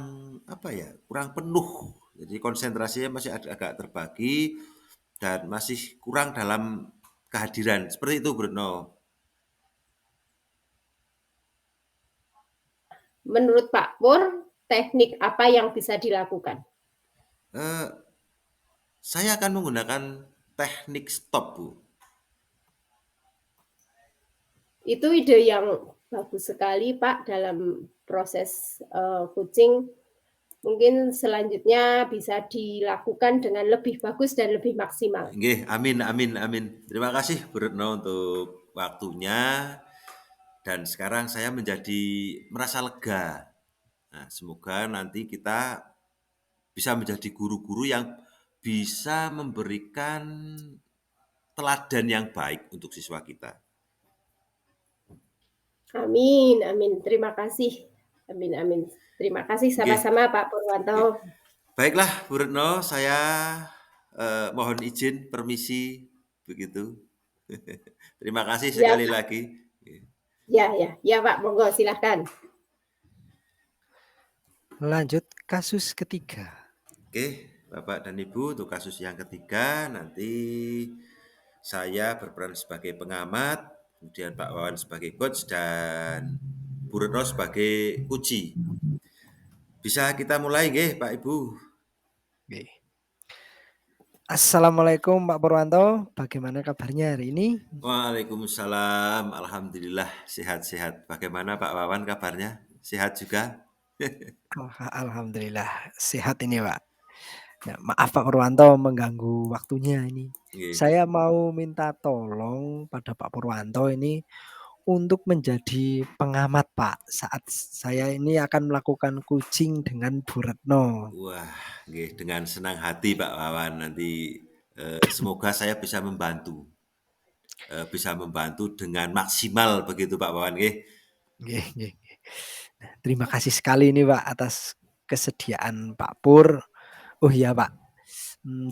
kurang penuh. Jadi konsentrasinya masih agak terbagi dan masih kurang dalam kehadiran. Seperti itu, Bruno. Menurut Pak Pur, teknik apa yang bisa dilakukan? Eh, saya akan menggunakan teknik stop, Bu. Itu ide yang bagus sekali, Pak, dalam proses coaching. Mungkin selanjutnya bisa dilakukan dengan lebih bagus dan lebih maksimal. Nggih, amin, amin, amin. Terima kasih, Bu Retno, untuk waktunya. Dan sekarang saya menjadi merasa lega. Nah, semoga nanti kita bisa menjadi guru-guru yang bisa memberikan teladan yang baik untuk siswa kita. Amin, amin. Terima kasih. Amin, amin. Terima kasih Nggih, sama-sama Pak Purwanto. nggih. Baiklah, Bu Retno, saya mohon izin, permisi, begitu. Terima kasih Ya, sekali Pak. lagi. Ya, Pak. Monggo silahkan. Lanjut kasus ketiga. Oke, Bapak dan Ibu, untuk kasus yang ketiga nanti saya berperan sebagai pengamat, kemudian Pak Wawan sebagai coach dan Bu Retno sebagai uji. Bisa kita mulai nggih, Pak Ibu? Oke. Assalamualaikum Pak Purwanto, bagaimana kabarnya hari ini? Waalaikumsalam, alhamdulillah sehat-sehat. Bagaimana Pak Wawan kabarnya? Sehat juga? Alhamdulillah sehat ini Pak. Ya, maaf Pak Purwanto mengganggu waktunya ini. Nggih. Saya mau minta tolong pada Pak Purwanto ini untuk menjadi pengamat Pak saat saya ini akan melakukan coaching dengan Bu Retno. Wah, nggih, dengan senang hati Pak Wawan. Nanti semoga saya bisa membantu dengan maksimal begitu Pak Wawan nggih. Nggih, nggih. Nah, terima kasih sekali ini Pak atas kesediaan Pak Pur. Oh iya Pak,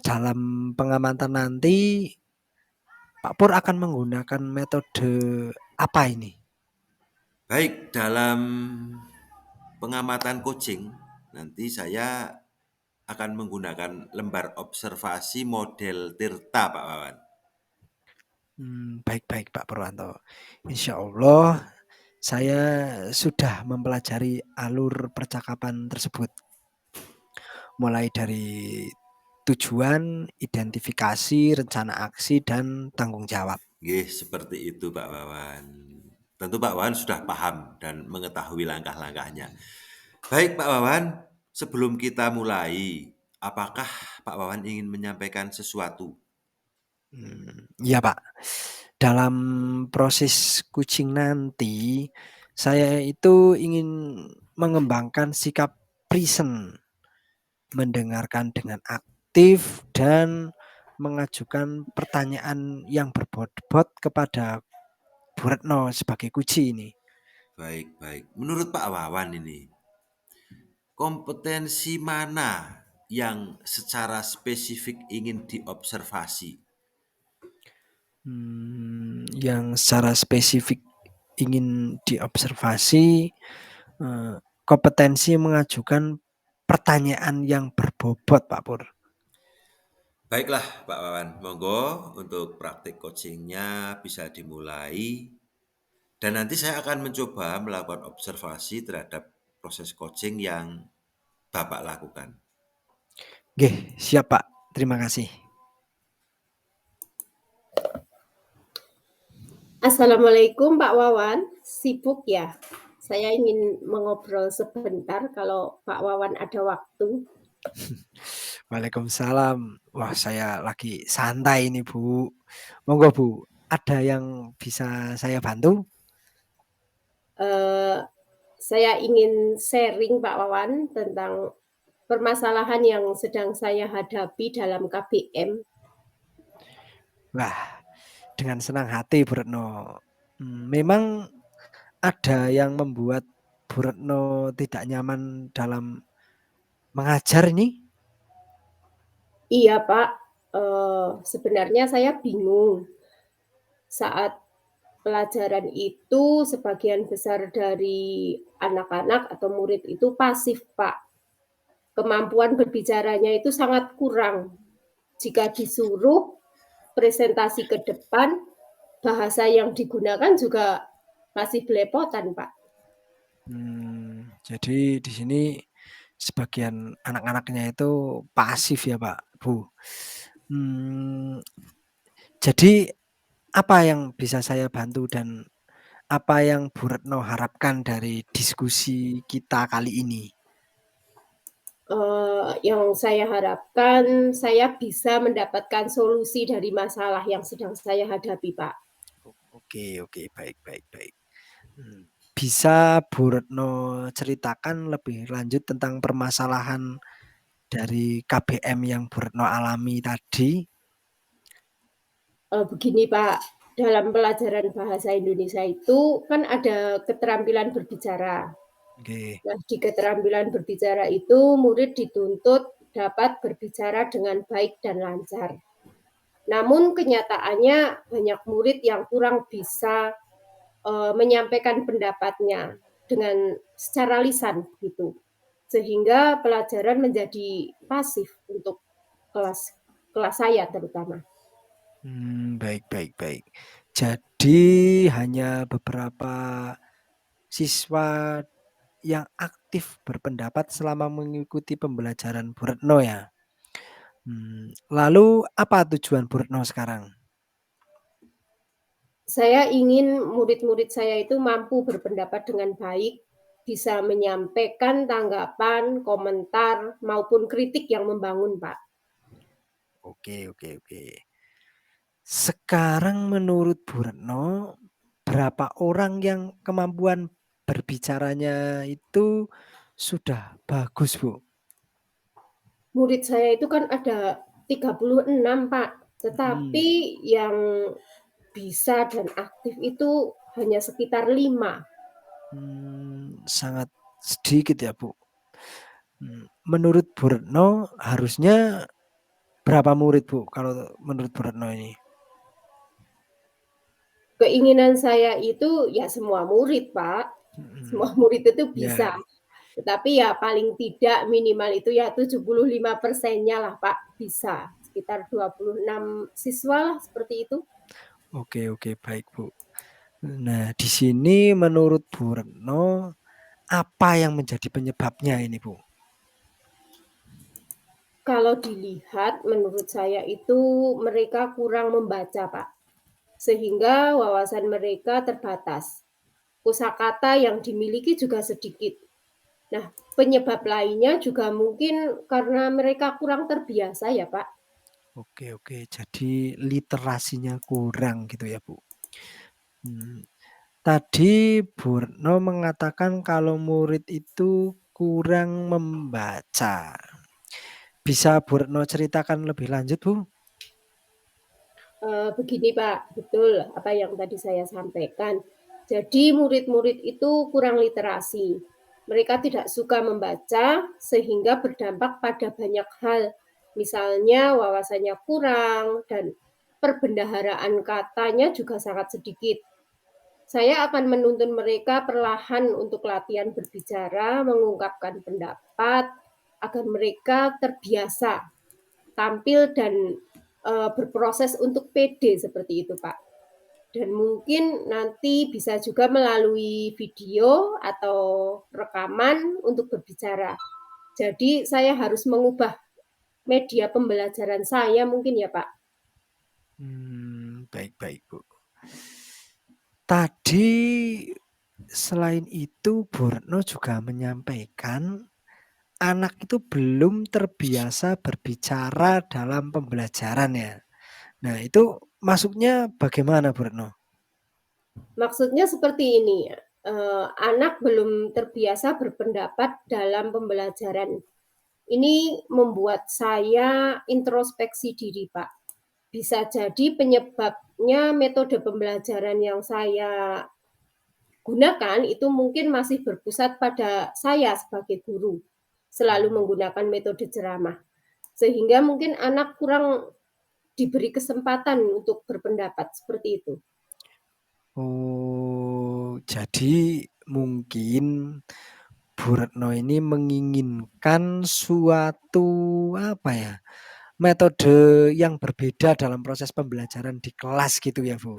dalam pengamatan nanti Pak Pur akan menggunakan metode apa ini? Baik, dalam pengamatan coaching nanti saya akan menggunakan lembar observasi model Tirta Pak Wawan. Baik-baik Pak Purwanto. Insya Allah saya sudah mempelajari alur percakapan tersebut. Mulai dari tujuan, identifikasi, rencana aksi, dan tanggung jawab. Nggih, seperti itu Pak Wawan. Tentu Pak Wawan sudah paham dan mengetahui langkah-langkahnya. Baik Pak Wawan, sebelum kita mulai, apakah Pak Wawan ingin menyampaikan sesuatu? Iya Pak, dalam proses coaching nanti, saya itu ingin mengembangkan sikap present, mendengarkan dengan aktif, dan mengajukan pertanyaan yang berbobot kepada Bu Retno sebagai kunci ini. Baik, baik. Menurut Pak Wawan ini, kompetensi mana yang secara spesifik ingin diobservasi? Yang secara spesifik ingin diobservasi, kompetensi mengajukan pertanyaan yang berbobot, Pak Pur. Baiklah Pak Wawan, monggo untuk praktik coachingnya bisa dimulai. Dan nanti saya akan mencoba melakukan observasi terhadap proses coaching yang Bapak lakukan. Oke, siap Pak. Terima kasih. Assalamualaikum Pak Wawan, sibuk ya? Saya ingin mengobrol sebentar kalau Pak Wawan ada waktu. Waalaikumsalam. Wah, saya lagi santai ini, Bu. Monggo, Bu. Ada yang bisa saya bantu? Saya ingin sharing Pak Wawan tentang permasalahan yang sedang saya hadapi dalam KBM. Wah, dengan senang hati, Bu Retno. Memang ada yang membuat Bu Retno tidak nyaman dalam mengajar ini? Iya Pak, sebenarnya saya bingung saat pelajaran itu sebagian besar dari anak-anak atau murid itu pasif Pak. Kemampuan berbicaranya itu sangat kurang. Jika disuruh presentasi ke depan, bahasa yang digunakan juga masih belepotan Pak. Jadi di sini sebagian anak-anaknya itu pasif ya Pak, Bu. Jadi apa yang bisa saya bantu dan apa yang Bu Retno harapkan dari diskusi kita kali ini? Yang saya harapkan saya bisa mendapatkan solusi dari masalah yang sedang saya hadapi Pak. Oke, baik. Bisa Bu Retno ceritakan lebih lanjut tentang permasalahan dari KBM yang Bu Retno alami tadi? Begini Pak, dalam pelajaran bahasa Indonesia itu kan ada keterampilan berbicara. Oke. Nah, di keterampilan berbicara itu murid dituntut dapat berbicara dengan baik dan lancar. Namun kenyataannya banyak murid yang kurang bisa menyampaikan pendapatnya dengan secara lisan gitu. Sehingga pelajaran menjadi pasif untuk kelas saya terutama. Baik. Jadi hanya beberapa siswa yang aktif berpendapat selama mengikuti pembelajaran Bu Retno ya? Lalu apa tujuan Bu Retno sekarang? Saya ingin murid-murid saya itu mampu berpendapat dengan baik, bisa menyampaikan tanggapan, komentar, maupun kritik yang membangun, Pak. Oke. Sekarang menurut Bu Retno, berapa orang yang kemampuan berbicaranya itu sudah bagus, Bu? Murid saya itu kan ada 36, Pak. Mhm. Tetapi yang bisa dan aktif itu hanya sekitar 5. Sangat sedikit ya, Bu. Menurut Bu Retno harusnya berapa murid, Bu, kalau menurut Bu Retno ini? Keinginan saya itu ya semua murid, Pak. Semua Mhm. murid itu Ya. bisa. Tetapi ya paling tidak minimal itu ya 75%-nya lah Pak bisa. Sekitar 26 siswa lah seperti itu. Oke, baik, Bu. Nah, di sini menurut Bu Retno, apa yang menjadi penyebabnya ini, Bu? Kalau dilihat menurut saya itu mereka kurang membaca, Pak. Sehingga wawasan mereka terbatas. Kosakata yang dimiliki juga sedikit. Nah, penyebab lainnya juga mungkin karena mereka kurang terbiasa ya, Pak. Oke, jadi literasinya kurang gitu ya, Bu? Mmm, tadi Bu Retno mengatakan kalau murid itu kurang membaca. Bisa Bu Retno ceritakan lebih lanjut, Bu? Begini Pak, betul apa yang tadi saya sampaikan. Jadi murid-murid itu kurang literasi. Mereka tidak suka membaca sehingga berdampak pada banyak hal. Misalnya wawasannya kurang dan perbendaharaan katanya juga sangat sedikit. Saya akan menuntun mereka perlahan untuk latihan berbicara, mengungkapkan pendapat, agar mereka terbiasa tampil dan berproses untuk pede seperti itu, Pak. Dan mungkin nanti bisa juga melalui video atau rekaman untuk berbicara. Jadi saya harus mengubah media pembelajaran saya mungkin ya, Pak. Baik, Bu. Tadi selain itu Bu Retno juga menyampaikan anak itu belum terbiasa berbicara dalam pembelajaran ya. Nah, itu masuknya bagaimana Bu Retno? Maksudnya seperti ini, anak belum terbiasa berpendapat dalam pembelajaran. Ini membuat saya introspeksi diri, Pak. Bisa jadi penyebabnya metode pembelajaran yang saya gunakan itu mungkin masih berpusat pada saya sebagai guru, selalu menggunakan metode ceramah. Sehingga mungkin anak kurang diberi kesempatan untuk berpendapat seperti itu. Oh, jadi mungkin Bu Retno ini menginginkan suatu apa ya, metode yang berbeda dalam proses pembelajaran di kelas gitu ya, Bu?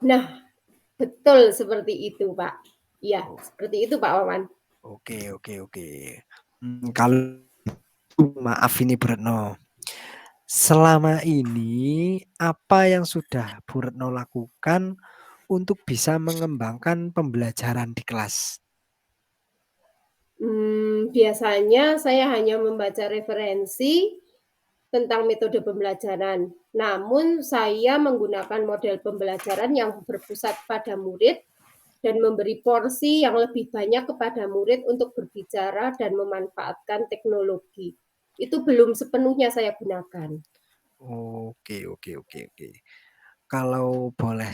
Nah, betul seperti itu, Pak. Ya, seperti itu Pak Wawan. Oke. Kalau maaf ini Bu Retno, selama ini apa yang sudah Bu Retno lakukan untuk bisa mengembangkan pembelajaran di kelas? Biasanya saya hanya membaca referensi tentang metode pembelajaran. Namun saya menggunakan model pembelajaran yang berpusat pada murid dan memberi porsi yang lebih banyak kepada murid untuk berbicara dan memanfaatkan teknologi. Itu belum sepenuhnya saya gunakan. Oke. Kalau boleh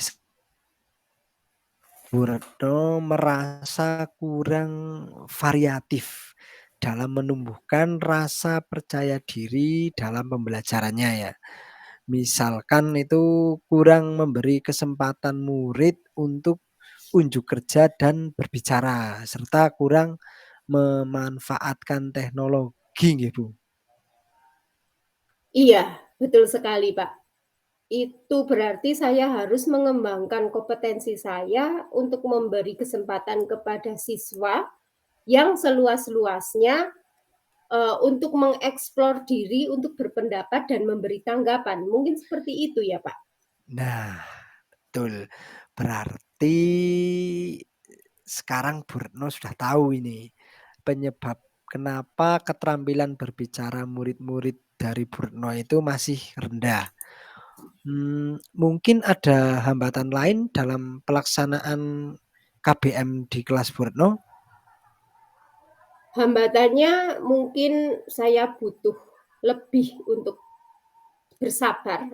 Bu Retno merasa kurang variatif dalam menumbuhkan rasa percaya diri dalam pembelajarannya ya. Misalkan itu kurang memberi kesempatan murid untuk unjuk kerja dan berbicara, serta kurang memanfaatkan teknologi nggih, Bu. Iya, betul sekali, Pak. Itu berarti saya harus mengembangkan kompetensi saya untuk memberi kesempatan kepada siswa yang seluas-luasnya untuk mengeksplor diri untuk berpendapat dan memberi tanggapan. Mungkin seperti itu ya, Pak. Nah, betul. Berarti sekarang Bu Retno sudah tahu ini penyebab kenapa keterampilan berbicara murid-murid dari Bu Retno itu masih rendah. Mungkin ada hambatan lain dalam pelaksanaan KBM di kelas Bu Retno? Hambatannya mungkin saya butuh lebih untuk bersabar.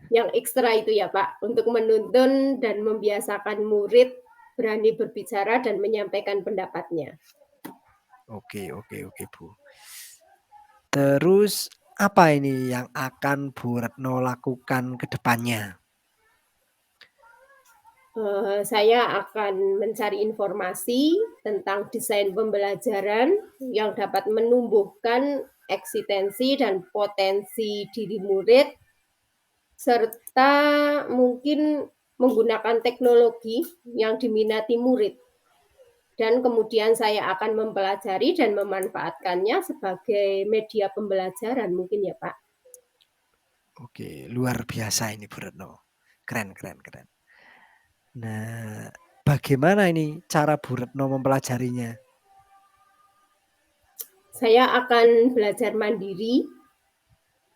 Yang ekstra itu ya Pak, untuk menuntun dan membiasakan murid berani berbicara dan menyampaikan pendapatnya. Oke, Bu. Terus apa ini yang akan Bu Retno lakukan ke depannya? Saya akan mencari informasi tentang desain pembelajaran yang dapat menumbuhkan eksistensi dan potensi diri murid serta mungkin menggunakan teknologi yang diminati murid. Dan kemudian saya akan mempelajari dan memanfaatkannya sebagai media pembelajaran mungkin ya Pak. Oke, luar biasa ini Bu Retno. Keren, keren, keren. Nah, bagaimana ini cara Bu Retno mempelajarinya? Saya akan belajar mandiri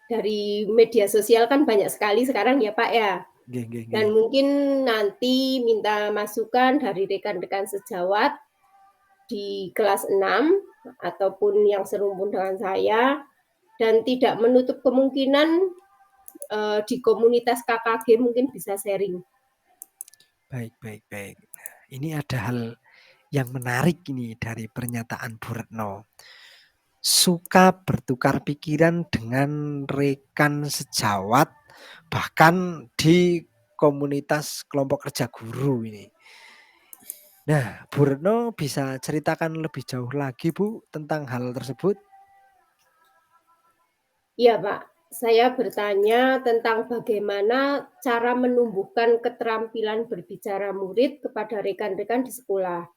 dari media sosial kan banyak sekali sekarang ya Pak ya. Nggih, nggih, nggih. Dan mungkin nanti minta masukan dari rekan-rekan sejawat di kelas 6 ataupun yang serumpun dengan saya dan tidak menutup kemungkinan di komunitas KKG mungkin bisa sharing. Baik, baik, baik. Ini ada hal yang menarik ini dari pernyataan Bu Retno. Suka bertukar pikiran dengan rekan sejawat, bahkan di komunitas kelompok kerja guru ini. Nah, Bu Retno bisa ceritakan lebih jauh lagi Bu tentang hal tersebut? Iya Pak, saya bertanya tentang bagaimana cara menumbuhkan keterampilan berbicara murid kepada rekan-rekan di sekolah.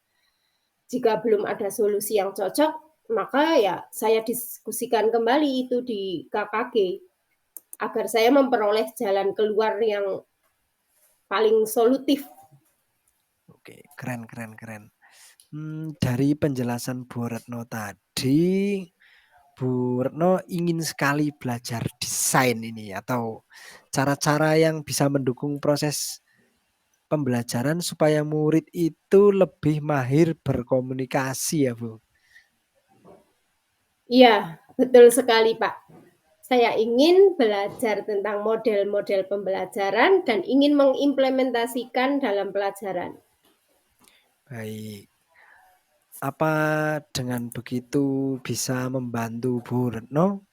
Jika belum ada solusi yang cocok, maka ya saya diskusikan kembali itu di KKG agar saya memperoleh jalan keluar yang paling solutif. Oke, keren, keren, keren. Dari penjelasan Bu Retno tadi, Bu Retno ingin sekali belajar desain ini atau cara-cara yang bisa mendukung proses pembelajaran supaya murid itu lebih mahir berkomunikasi ya Bu? Iya, betul sekali Pak. Saya ingin belajar tentang model-model pembelajaran dan ingin mengimplementasikan dalam pelajaran. Baik. Apa dengan begitu bisa membantu Bu Retno?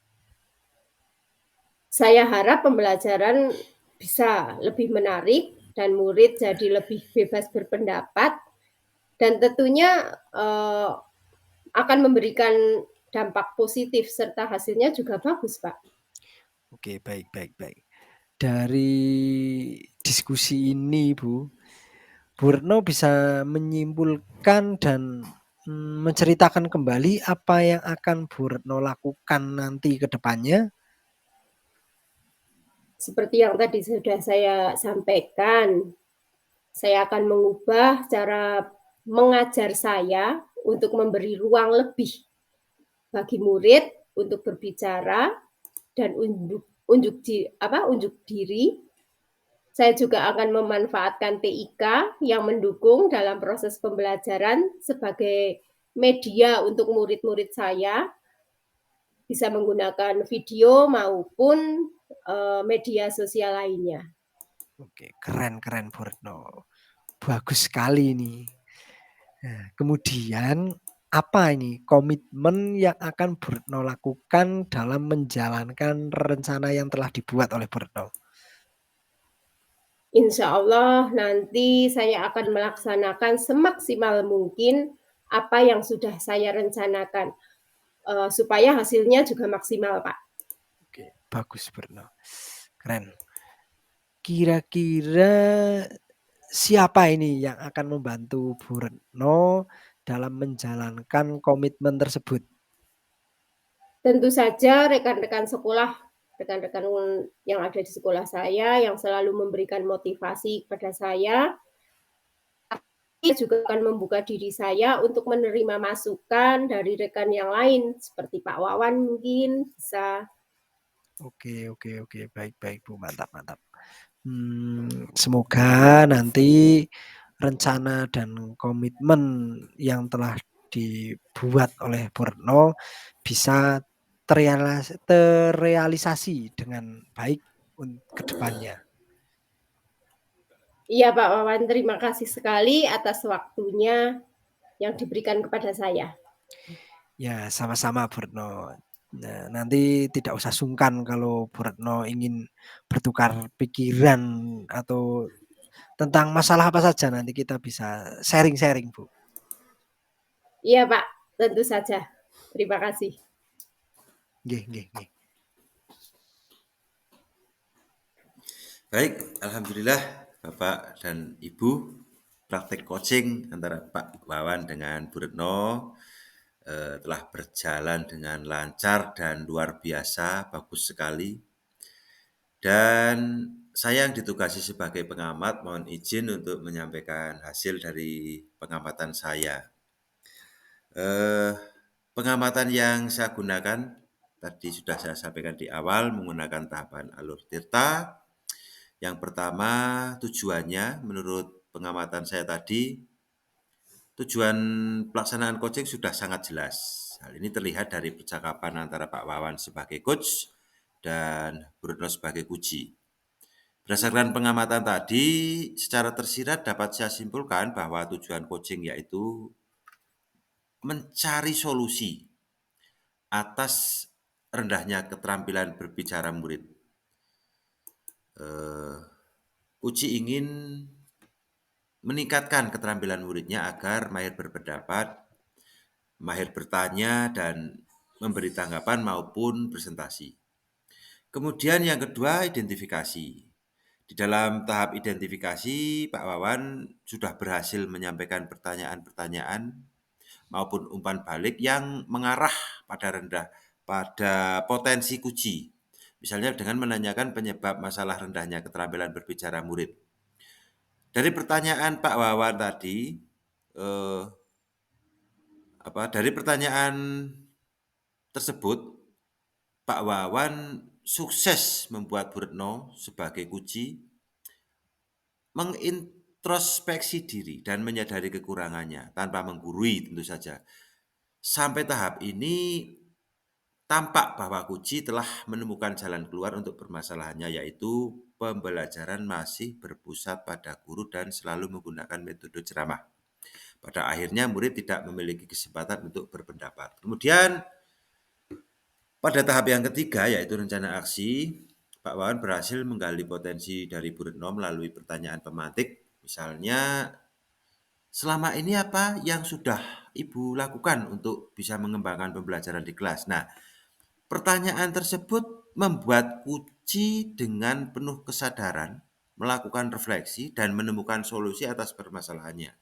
Saya harap pembelajaran bisa lebih menarik dan murid jadi lebih bebas berpendapat dan tentunya akan memberikan dampak positif serta hasilnya juga bagus, Pak. Oke, baik, baik, baik. Dari diskusi ini Bu Retno bisa menyimpulkan dan menceritakan kembali apa yang akan Bu Retno lakukan nanti ke depannya? Seperti yang tadi sudah saya sampaikan, saya akan mengubah cara mengajar saya untuk memberi ruang lebih bagi murid untuk berbicara dan unjuk diri. Saya juga akan memanfaatkan TIK yang mendukung dalam proses pembelajaran sebagai media untuk murid-murid saya, bisa menggunakan video maupun media sosial lainnya. Oke, keren, keren Bu Retno. Bagus sekali ini. Nah, kemudian apa ini komitmen yang akan Bu Retno lakukan dalam menjalankan rencana yang telah dibuat oleh Bu Retno? Insya Allah nanti saya akan melaksanakan semaksimal mungkin apa yang sudah saya rencanakan supaya hasilnya juga maksimal, Pak. Oke, bagus Bu Retno. Keren. Kira-kira siapa ini yang akan membantu Bu Retno dalam menjalankan komitmen tersebut? Tentu saja rekan-rekan sekolah, rekan-rekan yang ada di sekolah saya yang selalu memberikan motivasi kepada saya. Saya juga akan membuka diri saya untuk menerima masukan dari rekan yang lain seperti Pak Wawan mungkin bisa. Oke, oke, oke. Baik, baik Bu, mantap, mantap. Semoga nanti rencana dan komitmen yang telah dibuat oleh Bu Retno bisa terrealisasi dengan baik ke depannya. Iya Pak Wawan, terima kasih sekali atas waktunya yang diberikan kepada saya. Ya, sama-sama Bu Retno. Nah, nanti tidak usah sungkan kalau Bu Retno ingin bertukar pikiran atau tentang masalah apa saja nanti kita bisa sharing-sharing, Bu. Iya Pak, tentu saja. Terima kasih. Nggih, nggih, nggih. Baik, alhamdulillah Bapak dan Ibu, praktek coaching antara Pak Wawan dengan Bu Retno telah berjalan dengan lancar dan luar biasa, bagus sekali. Dan saya yang ditugasi sebagai pengamat, mohon izin untuk menyampaikan hasil dari pengamatan saya. Eh, Pengamatan yang saya gunakan tadi sudah saya sampaikan di awal menggunakan tahapan alur tirta. Yang pertama, tujuannya menurut pengamatan saya tadi, tujuan pelaksanaan coaching sudah sangat jelas. Hal ini terlihat dari percakapan antara Pak Wawan sebagai coach dan Bu Retno sebagai kuji. Berdasarkan pengamatan tadi, secara tersirat dapat saya simpulkan bahwa tujuan coaching yaitu mencari solusi atas rendahnya keterampilan berbicara murid. Uji ingin meningkatkan keterampilan muridnya agar mahir berpendapat, mahir bertanya, dan memberi tanggapan maupun presentasi. Kemudian yang kedua, identifikasi. Di dalam tahap identifikasi, Pak Wawan sudah berhasil menyampaikan pertanyaan-pertanyaan maupun umpan balik yang mengarah pada potensi kuji. Misalnya dengan menanyakan penyebab masalah rendahnya keterampilan berbicara murid. Dari pertanyaan Pak Wawan tadi, dari pertanyaan tersebut, Pak Wawan sukses membuat Bu Retno sebagai kuji mengintrospeksi diri dan menyadari kekurangannya tanpa menggurui tentu saja. Sampai tahap ini tampak bahwa kuci telah menemukan jalan keluar untuk permasalahannya, yaitu pembelajaran masih berpusat pada guru dan selalu menggunakan metode ceramah. Pada akhirnya murid tidak memiliki kesempatan untuk berpendapat. Kemudian pada tahap yang ketiga, yaitu rencana aksi, Pak Wawan berhasil menggali potensi dari Bu Retno melalui pertanyaan pemantik. Misalnya, selama ini apa yang sudah Ibu lakukan untuk bisa mengembangkan pembelajaran di kelas? Nah, pertanyaan tersebut membuat Kuci dengan penuh kesadaran melakukan refleksi dan menemukan solusi atas permasalahannya.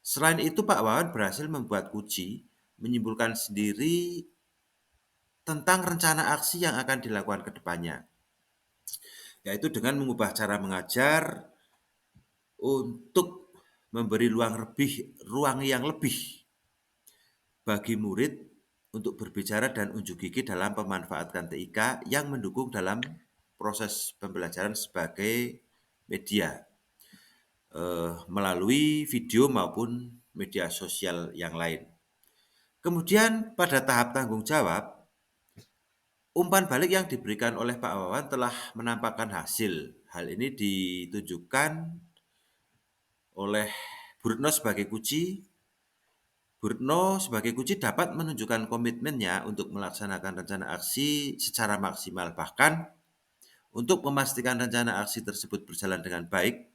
Selain itu, Pak Wawan berhasil membuat Kuci menyimpulkan sendiri tentang rencana aksi yang akan dilakukan ke depannya, yaitu dengan mengubah cara mengajar untuk memberi ruang yang lebih bagi murid untuk berbicara dan unjuk gigi dalam memanfaatkan TIK yang mendukung dalam proses pembelajaran sebagai media melalui video maupun media sosial yang lain. Kemudian pada tahap tanggung jawab, umpan balik yang diberikan oleh Pak Wawan telah menampakkan hasil. Hal ini ditunjukkan oleh Bu Retno sebagai kuci. Bu Retno sebagai kunci dapat menunjukkan komitmennya untuk melaksanakan rencana aksi secara maksimal. Bahkan untuk memastikan rencana aksi tersebut berjalan dengan baik,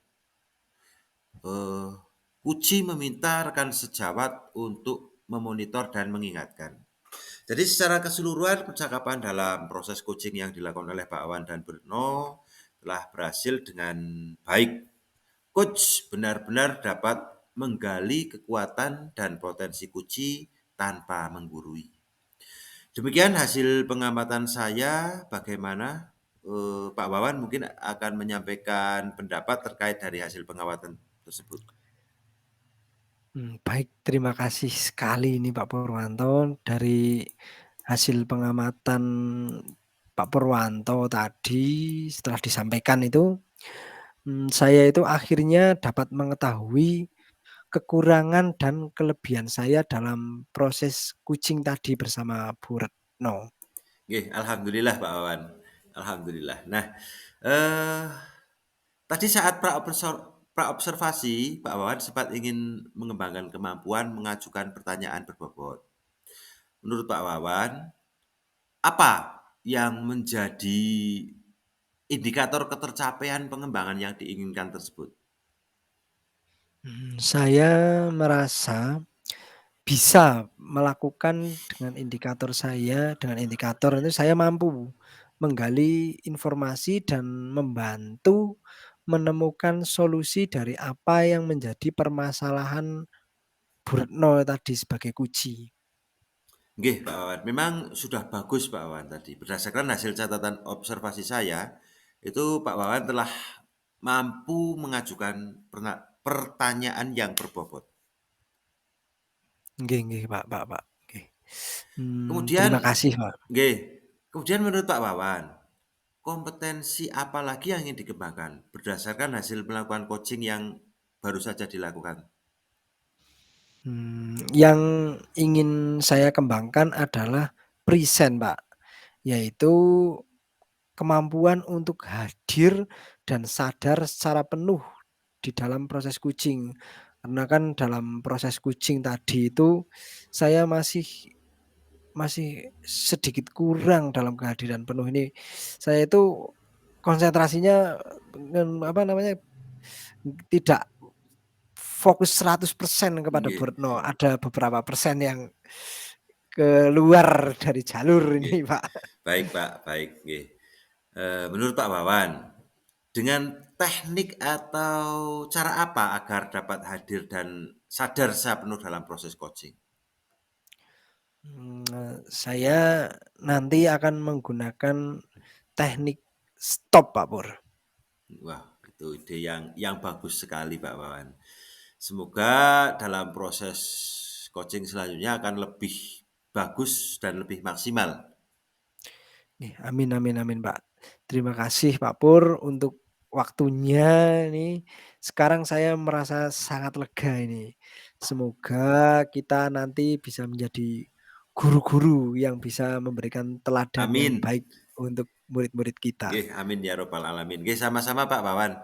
Kuci meminta rekan sejawat untuk memonitor dan mengingatkan. Jadi secara keseluruhan percakapan dalam proses coaching yang dilakukan oleh Pak Awan dan Bu Retno telah berhasil dengan baik. Coach benar-benar dapat menggali kekuatan dan potensi Kuci tanpa menggurui. Demikian hasil pengamatan saya. Bagaimana Pak Wawan mungkin akan menyampaikan pendapat terkait dari hasil pengamatan tersebut. Baik, terima kasih sekali ini Pak Purwanto. Dari hasil pengamatan Pak Purwanto tadi setelah disampaikan itu, saya itu akhirnya dapat mengetahui kekurangan dan kelebihan saya dalam proses coaching tadi bersama Bu Retno. Oke, alhamdulillah Pak Wawan. Alhamdulillah. Nah, eh, tadi saat praobservasi, Pak Wawan sempat ingin mengembangkan kemampuan mengajukan pertanyaan berbobot. Menurut Pak Wawan, apa yang menjadi indikator ketercapaian pengembangan yang diinginkan tersebut? Saya merasa bisa melakukan dengan indikator itu saya mampu menggali informasi dan membantu menemukan solusi dari apa yang menjadi permasalahan Bu Retno tadi sebagai kunci. Nggih, Pak Wawan. Memang sudah bagus Pak Wawan tadi. Berdasarkan hasil catatan observasi saya, itu Pak Wawan telah mampu mengajukan pertanyaan yang berbobot. Nggih, Pak, nggih. Kemudian, Terima kasih, Pak. nggih, kemudian menurut Pak Wawan, kompetensi apa lagi yang ingin dikembangkan berdasarkan hasil melakukan coaching yang baru saja dilakukan? Yang ingin saya kembangkan adalah present, Pak, yaitu kemampuan untuk hadir dan sadar secara penuh di dalam proses coaching. Karena kan dalam proses coaching tadi itu saya masih masih sedikit kurang dalam kehadiran penuh ini. Saya itu konsentrasinya apa namanya, tidak fokus 100% kepada Bu Nggih, Retno. Ada beberapa persen yang keluar dari jalur nggih. ini, Pak. Baik Pak, baik, nggih. Menurut Pak Wawan, dengan teknik atau cara apa agar dapat hadir dan sadar sepenuh dalam proses coaching? Saya nanti akan menggunakan teknik stop, Pak Pur. Wah, itu ide yang bagus sekali Pak Wawan. Semoga dalam proses coaching selanjutnya akan lebih bagus dan lebih maksimal. Amin amin amin, Pak. Terima kasih Pak Pur untuk waktunya ini. Sekarang saya merasa sangat lega ini. Semoga kita nanti bisa menjadi guru-guru yang bisa memberikan teladan yang Amin. baik untuk murid-murid kita. Nggih, amin ya robbal alamin. Nggih, sama-sama Pak Wawan.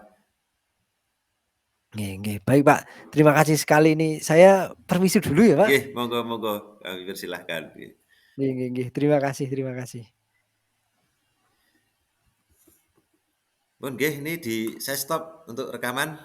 Nggih, baik Pak. Terima kasih sekali ini. Saya permisi dulu ya, Pak. Nggih, monggo, kami persilahkan. Nggih. Nggih. Terima kasih terima kasih. Pun nggih, ini saya stop untuk rekaman.